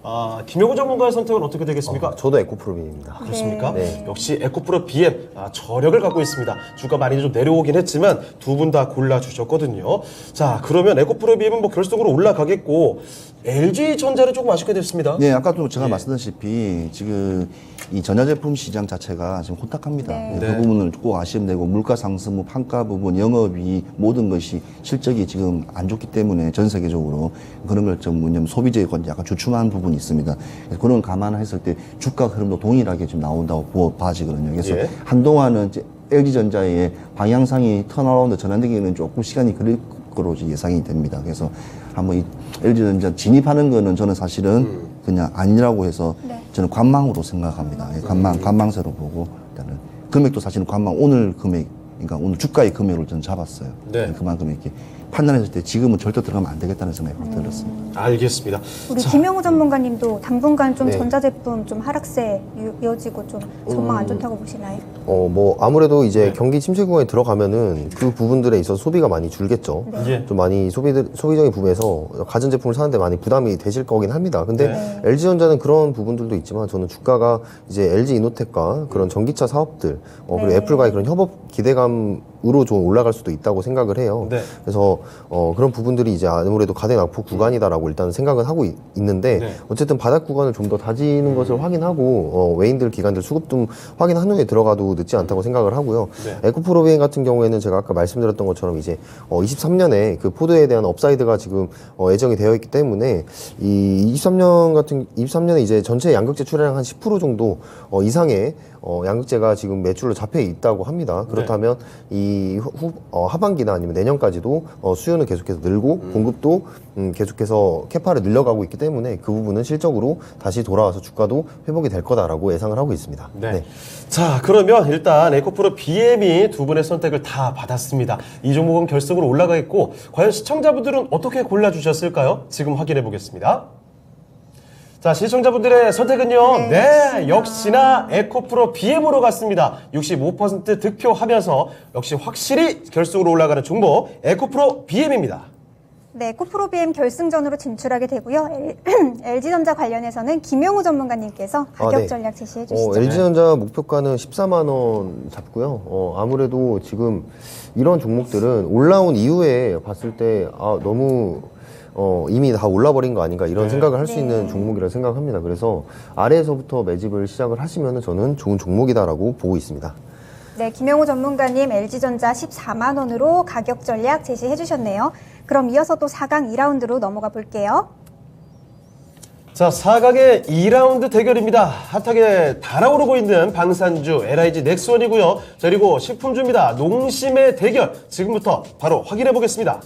김영우 전문가의 선택은 어떻게 되겠습니까? 저도 에코프로빈입니다. 그렇습니까? 네. 역시 에코프로 BM 저력을 갖고 있습니다. 주가 많이 좀 내려오긴 했지만 두 분 다 골라주셨거든요. 자, 그러면 에코프로 BM은 뭐 결승으로 올라가겠고 LG전자는 조금 아쉽게 됐습니다. 네, 아까도 제가 말씀드렸다시피 지금 이 전자제품 시장 자체가 지금 혼탁합니다. 네. 그 부분을 꼭 아쉬움 내고 물가 상승, 판가 부분, 영업이 모든 것이 실적이 지금 안 좋기 때문에 전 세계적으로 그런 걸 좀 뭐냐면 소비재에 약간 주춤한 부분이 있습니다. 그래서 그런 걸 감안했을 때 주가 흐름도 동일하게 지금 나온다고 봐지거든요. 그래서 예. 한동안은 이제 LG전자의 방향상이 턴어라운드 전환되기에는 조금 시간이 걸릴 거로 예상이 됩니다. 그래서 한번 이 LG전자 진입하는 거는 저는 사실은 그냥 아니라고 해서 네. 저는 관망으로 생각합니다. 예, 관망세로 보고 일단은 금액도 사실은 관망 오늘 금액, 그러니까 오늘 주가의 금액을 저는 잡았어요. 네. 그만큼 이렇게 판단했을 때 지금은 절대 들어가면 안 되겠다는 생각이 들었습니다. 알겠습니다. 우리 김영우 전문가님도 당분간 좀 네. 전자제품 좀 하락세 이어지고 좀 전망 안 좋다고 보시나요? 뭐 아무래도 이제 경기 침체 구간에 들어가면은 그 부분들에 있어서 소비가 많이 줄겠죠. 예. 좀 많이 소비적인 부분에서 가전제품을 사는데 많이 부담이 되실 거긴 합니다. 근데 네. LG전자는 그런 부분들도 있지만 저는 주가가 이제 LG 이노텍과 그런 전기차 사업들 그리고 네. 애플과의 그런 협업 기대감으로 좀 올라갈 수도 있다고 생각을 해요. 네. 그래서 그런 부분들이 이제 아무래도 가대 낙폭 구간이다라고 일단 생각은 하고 있는데 네. 어쨌든 바닥 구간을 좀 더 다지는 것을 확인하고 외인들 기관들 수급 좀 확인한 후에 들어가도 늦지 않다고 생각을 하고요. 네. 에코프로비엔 같은 경우에는 제가 아까 말씀드렸던 것처럼 이제 23년에 그 포드에 대한 업사이드가 지금 예정이 되어 있기 때문에 이 23년에 이제 전체 양극재 출하량 한 10% 정도 이상의 양극재가 지금 매출로 잡혀 있다고 합니다. 그렇다면 이 하반기나 아니면 내년까지도 수요는 계속해서 늘고 공급도 계속해서 캐파를 늘려가고 있기 때문에 그 부분은 실적으로 다시 돌아와서 주가도 회복이 될 거다라고 예상을 하고 있습니다. 네. 자, 그러면 일단 에코프로 BM이 두 분의 선택을 다 받았습니다. 이 종목은 결승으로 올라가겠고 과연 시청자분들은 어떻게 골라주셨을까요? 지금 확인해 보겠습니다. 자, 시청자분들의 선택은요. 네, 역시나 에코프로 BM으로 갔습니다. 65% 득표하면서 역시 확실히 결승으로 올라가는 종목 에코프로 BM입니다. 네, 코프로비엠 결승전으로 진출하게 되고요. LG전자 관련해서는 김영우 전문가님께서 가격 네. 전략 제시해 주시죠. LG전자 목표가는 14만 원 잡고요. 아무래도 지금 이런 종목들은 올라온 이후에 봤을 때 너무 이미 다 올라버린 거 아닌가 이런 생각을 할 수 있는 종목이라 생각합니다. 그래서 아래에서부터 매집을 시작을 하시면 저는 좋은 종목이다라고 보고 있습니다. 네, 김영우 전문가님 LG전자 14만 원으로 가격 전략 제시해 주셨네요. 그럼 이어서 또 4강 2라운드로 넘어가 볼게요. 자, 4강의 2라운드 대결입니다. 핫하게 달아오르고 있는 방산주 LIG 넥스원이고요. 자, 그리고 식품주입니다. 농심의 대결 지금부터 바로 확인해 보겠습니다.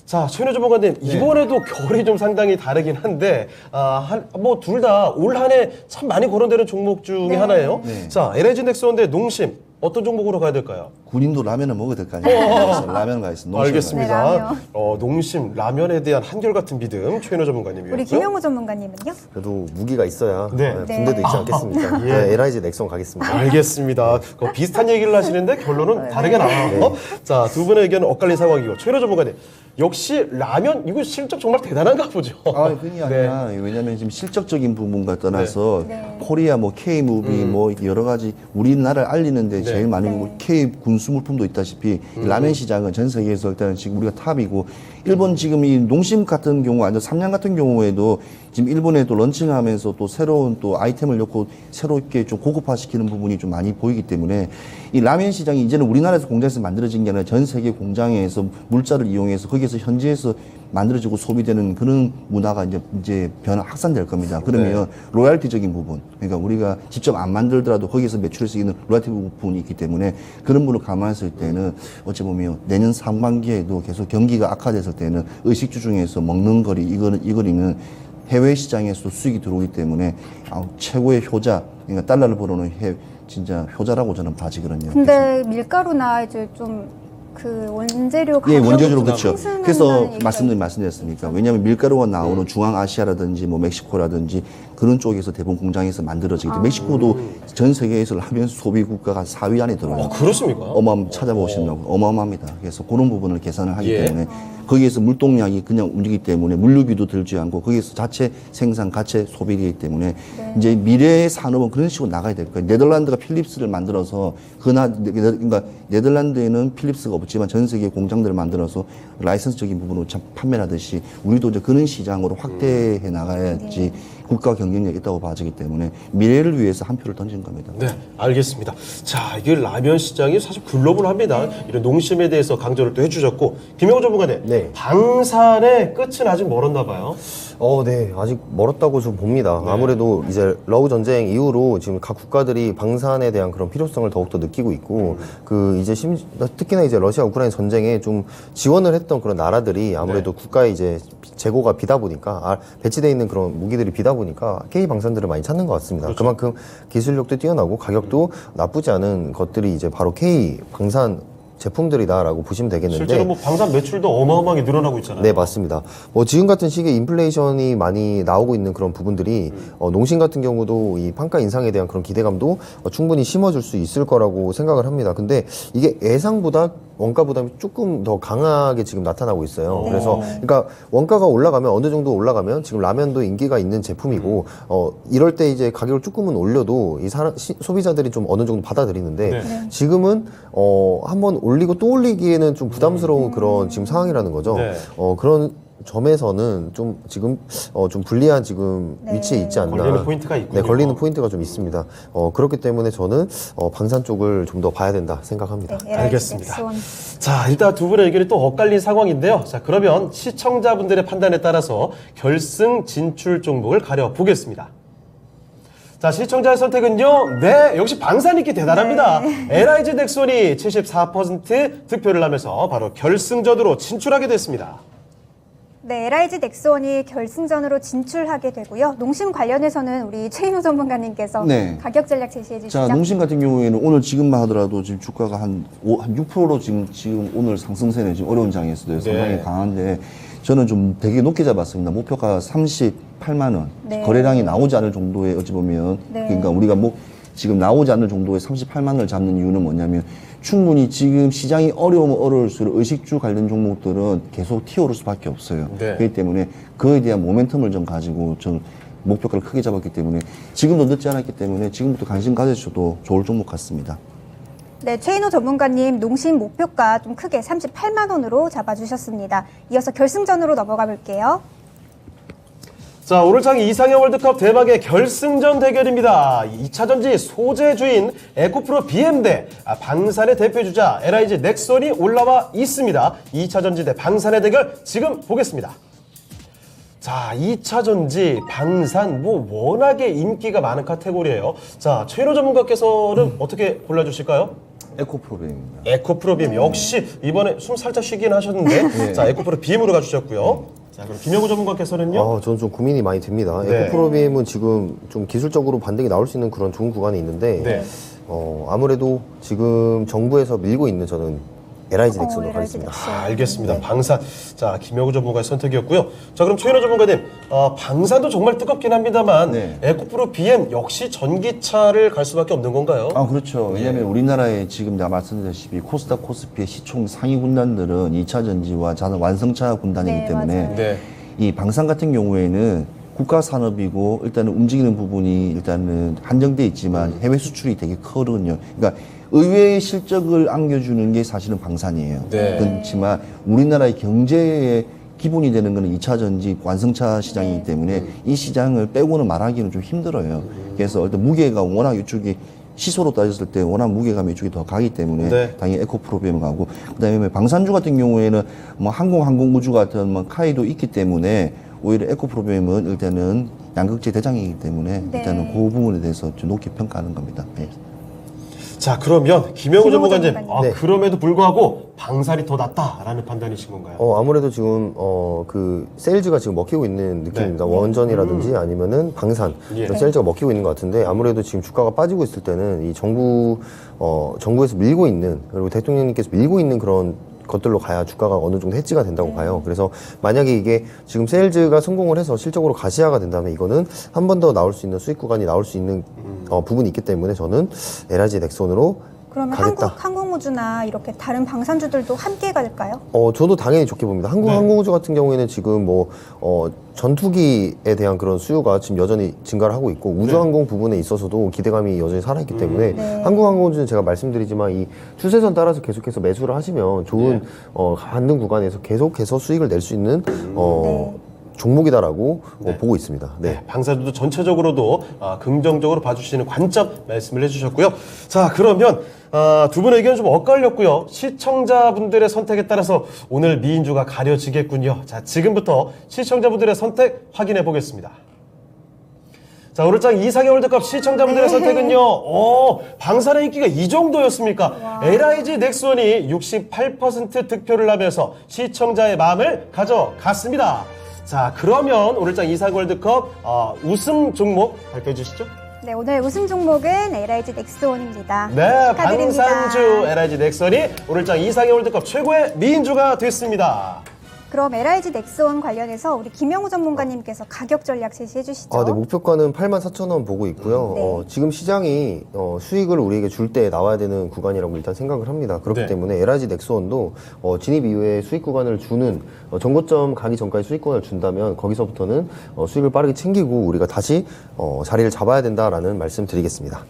자, 최인호 전문가님, 이번에도 결이 좀 상당히 다르긴 한데, 뭐, 둘 다 올 한 해 참 많이 거론되는 종목 중에 하나예요. 네. 자, LIG 넥스원 대 농심, 어떤 종목으로 가야 될까요? 군인도 라면을 먹어야 될 거 아니에요. 라면 가있습니다. 알겠습니다. 네, 라면. 농심, 라면에 대한 한결같은 믿음, 최인호 전문가님이었고요. 우리 김영우 전문가님은요? 그래도 무기가 있어야 네. 군대도 있지 않겠습니까? 예. LIG 넥슨 가겠습니다. 알겠습니다. 비슷한 얘기를 하시는데 결론은 다르게 나와요. 자, 두 분의 의견은 엇갈린 상황이고, 최인호 전문가님, 역시 라면, 이거 실적 정말 대단한가 보죠. 그게 아니라 왜냐면 지금 실적적인 부분과 떠나서 네. 코리아 뭐 K무비 뭐 여러 가지 우리나라를 알리는데 제일 많은 뭐 K 군수물품도 있다시피 이 라면 시장은 전 세계에서 일단은 지금 우리가 탑이고 일본 지금 이 농심 같은 경우 아니면 삼양 같은 경우에도 지금 일본에 또 런칭하면서 또 새로운 또 아이템을 넣고 새롭게 좀 고급화시키는 부분이 좀 많이 보이기 때문에 이 라면 시장이 이제는 우리나라에서 공장에서 만들어진 게 아니라 전 세계 공장에서 물자를 이용해서 거기에서 현지에서 만들어지고 소비되는 그런 문화가 이제 확산될 겁니다. 그러면 로얄티적인 부분, 그러니까 우리가 직접 안 만들더라도 거기에서 매출할 수 있는 로얄티 부분이 있기 때문에 그런 부분을 감안했을 때는 어찌 보면 내년 상반기에도 계속 경기가 악화됐을 때는 의식주 중에서 먹는 거리 이 거리는 해외 시장에서도 수익이 들어오기 때문에 최고의 효자, 그러니까 달러를 벌어오는 진짜 효자라고 저는 봐지거든요. 근데 밀가루나 이제 좀 그 원재료 가격이 예, 원재료로 좀 그렇죠. 상승한다는 그래서 얘기가 말씀드렸으니까. 왜냐하면 밀가루가 나오는 중앙아시아라든지 뭐 멕시코라든지 그런 쪽에서 대부분 공장에서 만들어지기 때문에 멕시코도 전 세계에서 라면 소비 국가가 4위 안에 들어요. 그렇습니까? 찾아보시면 어마어마합니다. 그래서 그런 부분을 계산을 하기 예. 때문에 거기에서 물동량이 그냥 움직이기 때문에 물류비도 들지 않고 거기에서 자체 생산, 자체 소비이기 때문에 이제 미래의 산업은 그런 식으로 나가야 될 거예요. 네덜란드가 필립스를 만들어서 그러니까 네덜란드에는 필립스가 없지만 전 세계 공장들을 만들어서 라이선스적인 부분으로 판매를 하듯이 우리도 이제 그런 시장으로 확대해 나가야지 국가 경쟁력이 있다고 봐지기 때문에 미래를 위해서 한 표를 던진 겁니다. 네, 알겠습니다. 자, 이게 라면 시장이 사실 글로벌합니다. 이런 농심에 대해서 강조를 또 해주셨고, 김영호 전문가님, 네. 방산의 끝은 아직 멀었나 봐요. 네. 아직 멀었다고 좀 봅니다. 아무래도 이제 러우 전쟁 이후로 지금 각 국가들이 방산에 대한 그런 필요성을 더욱더 느끼고 있고, 이제 특히나 이제 러시아 우크라이나 전쟁에 좀 지원을 했던 그런 나라들이 아무래도 국가의 이제 재고가 비다 보니까, 배치되어 있는 그런 무기들이 비다 보니까 K 방산들을 많이 찾는 것 같습니다. 그렇죠. 그만큼 기술력도 뛰어나고 가격도 나쁘지 않은 것들이 이제 바로 K 방산 제품들이다라고 보시면 되겠는데, 실제로 뭐 방산 매출도 어마어마하게 늘어나고 있잖아요. 네, 맞습니다. 지금 같은 시기에 인플레이션이 많이 나오고 있는 그런 부분들이 농심 같은 경우도 이 판가 인상에 대한 그런 기대감도 충분히 심어줄 수 있을 거라고 생각을 합니다. 근데 이게 예상보다 원가 부담이 조금 더 강하게 지금 나타나고 있어요. 그래서 그러니까 원가가 올라가면 어느 정도 올라가면 지금 라면도 인기가 있는 제품이고 이럴 때 이제 가격을 조금은 올려도 소비자들이 좀 어느 정도 받아들이는데 지금은 한번 올리고 또 올리기에는 좀 부담스러운 그런 지금 상황이라는 거죠. 네. 그런 점에서는 좀 지금 좀 불리한 지금 위치에 있지 않나. 걸리는 포인트가 있군요. 네, 걸리는 포인트가 좀 있습니다. 그렇기 때문에 저는 방산 쪽을 좀 더 봐야 된다 생각합니다. 네, 알겠습니다. 엑스원. 자, 일단 두 분의 의견이 또 엇갈린 상황인데요. 자, 그러면 시청자분들의 판단에 따라서 결승 진출 종목을 가려보겠습니다. 자, 시청자의 선택은요. 네, 역시 방산있기 대단합니다. LIG 넥손이 74% 득표를 하면서 바로 결승전으로 진출하게 됐습니다. 네, LIG 넥스원이 결승전으로 진출하게 되고요. 농심 관련해서는 우리 최인호 전문가님께서 네. 가격 전략 제시해 주시죠. 자, 농심 같은 경우에는 오늘 지금만 하더라도 지금 주가가 한 6%로 지금 오늘 상승세는 지금 어려운 장이었어요. 상당히 강한데 저는 좀 되게 높게 잡았습니다. 목표가 38만 원. 네. 거래량이 나오지 않을 정도의 어찌 보면 그러니까 우리가 지금 나오지 않을 정도의 38만 원을 잡는 이유는 뭐냐면 충분히 지금 시장이 어려우면 어려울수록 의식주 관련 종목들은 계속 튀어오를 수밖에 없어요. 네. 그렇기 때문에 그에 대한 모멘텀을 좀 가지고 저는 목표가를 크게 잡았기 때문에 지금도 늦지 않았기 때문에 지금부터 관심 가져주셔도 좋을 종목 같습니다. 네, 최인호 전문가님 농심 목표가 좀 크게 38만 원으로 잡아주셨습니다. 이어서 결승전으로 넘어가 볼게요. 자, 오늘 장 이상형 월드컵 대박의 결승전 대결입니다. 2차전지 소재주인 에코프로 BM 대 방산의 대표주자 LIG 넥손이 올라와 있습니다. 2차전지 대 방산의 대결 지금 보겠습니다. 자, 2차전지 방산 워낙에 인기가 많은 카테고리예요. 자, 최인호 전문가께서는 어떻게 골라주실까요? 에코프로입니다. 에코프로 BM 역시 이번에 숨 살짝 쉬긴 하셨는데 자, 에코프로 BM으로 가주셨고요. 자, 그럼 김영우 전문가께서는요? 저는 좀 고민이 많이 됩니다. 네. 에코프로비엠은 지금 좀 기술적으로 반등이 나올 수 있는 그런 좋은 구간이 있는데, 네. 아무래도 지금 정부에서 밀고 있는 저는 LIG 넥슨으로 LIG 가겠습니다. 알겠습니다. 방산. 자, 김영우 전문가의 선택이었고요. 자, 그럼 최인호 전문가님, 방산도 정말 뜨겁긴 합니다만 네. 에코프로 BM 역시 전기차를 갈 수밖에 없는 건가요? 그렇죠. 왜냐하면 우리나라에 지금 내가 말씀드렸다시피 코스닥 코스피의 시총 상위 군단들은 2차 전지와 자동 완성차 군단이기 네, 때문에 맞아요. 네. 이 방산 같은 경우에는 국가 산업이고 일단은 움직이는 부분이 일단은 한정돼 있지만 해외 수출이 되게 크거든요. 그러니까 의외의 실적을 안겨주는 게 사실은 방산이에요. 네. 그렇지만 우리나라의 경제의 기본이 되는 것은 2차 전지 완성차 시장이기 때문에 이 시장을 빼고는 말하기는 좀 힘들어요. 그래서 일단 무게가 워낙 이쪽이 시소로 따졌을 때 워낙 무게감이 이쪽이 더 가기 때문에 네. 당연히 에코프로비엠을 가고 그다음에 방산주 같은 경우에는 뭐 항공우주 같은 뭐 카이도 있기 때문에 오히려 에코프로비엠은 일단은 양극재 대장이기 때문에 네. 일단은 그 부분에 대해서 좀 높게 평가하는 겁니다. 네. 자, 그러면 김영우 전문가님, 전문가님. 네. 그럼에도 불구하고 방살이 더 낫다라는 판단이신 건가요? 아무래도 지금 그 세일즈가 지금 먹히고 있는 느낌입니다. 원전이라든지 아니면은 방산 예. 이런 세일즈가 먹히고 있는 것 같은데 아무래도 지금 주가가 빠지고 있을 때는 이 정부에서 밀고 있는 그리고 대통령님께서 밀고 있는 그런 것들로 가야 주가가 어느 정도 해지가 된다고 봐요. 그래서 만약에 이게 지금 세일즈가 성공을 해서 실적으로 가시화가 된다면 이거는 한 번 더 나올 수 있는 수익 구간이 나올 수 있는 부분이 있기 때문에 저는 LIG 넥슨으로 그러면 가겠다. 항공우주나 이렇게 다른 방산주들도 함께 갈까요? 저도 당연히 좋게 봅니다. 한국항공우주 같은 경우에는 지금 전투기에 대한 그런 수요가 지금 여전히 증가를 하고 있고 우주항공 부분에 있어서도 기대감이 여전히 살아있기 때문에 네. 한국항공우주는 제가 말씀드리지만 이 추세선 따라서 계속해서 매수를 하시면 좋은 반등 구간에서 계속해서 수익을 낼 수 있는 종목이다라고 보고 있습니다. 네. 방사주도 전체적으로도 긍정적으로 봐주시는 관점 말씀을 해주셨고요. 자, 그러면 두 분의 의견 좀 엇갈렸고요. 시청자분들의 선택에 따라서 오늘 미인주가 가려지겠군요. 자, 지금부터 시청자분들의 선택 확인해 보겠습니다. 자, 오늘장 이상의 월드컵 시청자분들의 선택은요. 방산의 인기가 이 정도였습니까? LIG 넥슨이 68% 득표를 하면서 시청자의 마음을 가져갔습니다. 자, 그러면 오늘장 이상 월드컵 우승 종목 발표해 주시죠. 네, 오늘 우승 종목은 LIG 넥스원입니다. 네, 축하드립니다. 방산주 LIG 넥슨이 오늘장 이상의 월드컵 최고의 미인주가 됐습니다. 그럼 LIG 넥스원 관련해서 우리 김영우 전문가님께서 가격 전략 제시해 주시죠. 네, 목표가는 84,000원 보고 있고요. 네. 지금 시장이 수익을 우리에게 줄 때 나와야 되는 구간이라고 일단 생각을 합니다. 그렇기 네. 때문에 LIG 넥스원도 진입 이후에 수익 구간을 주는 전고점 가기 전까지 수익 구간을 준다면 거기서부터는 수익을 빠르게 챙기고 우리가 다시 자리를 잡아야 된다라는 말씀 드리겠습니다.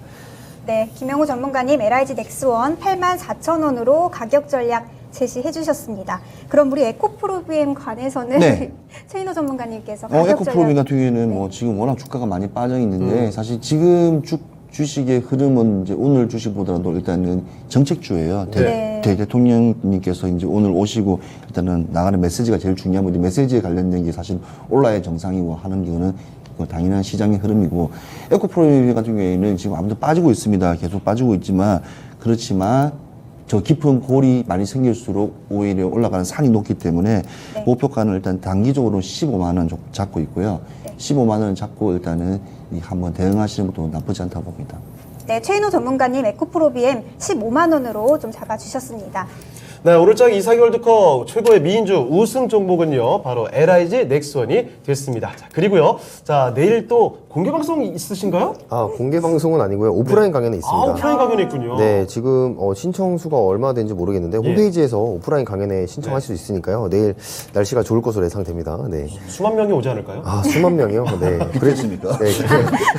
네, 김영우 전문가님 LIG 넥스원 84,000원으로 가격 전략 제시해 주셨습니다. 그럼 우리 에코프로비엠 관해서는 네. 최인호 전문가님께서 가격 에코프로비 전략 같은 경우에는 지금 워낙 주가가 많이 빠져 있는데 사실 지금 주식의 흐름은 이제 오늘 주식보다도 일단은 정책주예요. 네. 대통령님께서 이제 오늘 오시고 일단은 나가는 메시지가 제일 중요하고 이제 메시지에 관련된 게 사실 올라야 정상이고 하는 거는 당연한 시장의 흐름이고 에코프로비 같은 경우에는 지금 아무튼 빠지고 있습니다. 계속 빠지고 있지만 그렇지만 저 깊은 골이 많이 생길수록 오히려 올라가는 산이 높기 때문에 네. 목표가는 일단 단기적으로 15만 원 잡고 있고요. 네. 15만 원 잡고 일단은 한번 대응하시는 것도 나쁘지 않다고 봅니다. 네, 최인호 전문가님 에코프로비엠 15만 원으로 좀 잡아주셨습니다. 네, 오늘장 이상의 월드컵 최고의 미인주 우승 종목은요, 바로 LIG 넥슨이 됐습니다. 자, 그리고요, 자, 내일 또 공개방송 있으신가요? 공개 방송은 아니고요. 오프라인 강연은 있습니다. 오프라인 강연이 있군요. 네, 지금 신청 수가 얼마 되는지 모르겠는데 홈페이지에서 오프라인 강연에 신청할 수 있으니까요. 내일 날씨가 좋을 것으로 예상됩니다. 네. 수만 명이 오지 않을까요? 수만 명이요? 네. 그렇습니까? 네,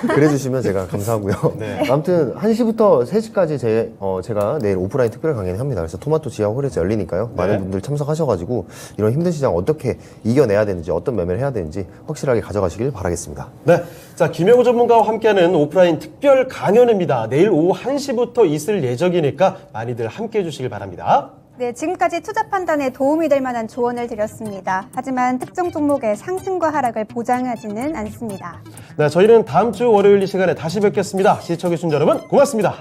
그래 주시면 제가 감사하고요. 네. 아무튼 1시부터 3시까지 제가 내일 오프라인 특별 강연을 합니다. 그래서 토마토 지하 홀에서 열리니까요. 많은 분들 참석하셔가지고 이런 힘든 시장 어떻게 이겨내야 되는지 어떤 매매를 해야 되는지 확실하게 가져가시길 바라겠습니다. 네. 자, 김영우 전문가와 함께하는 오프라인 특별 강연입니다. 내일 오후 1시부터 있을 예정이니까 많이들 함께해 주시길 바랍니다. 네, 지금까지 투자 판단에 도움이 될 만한 조언을 드렸습니다. 하지만 특정 종목의 상승과 하락을 보장하지는 않습니다. 네, 저희는 다음 주 월요일 이 시간에 다시 뵙겠습니다. 시청해주신 여러분 고맙습니다.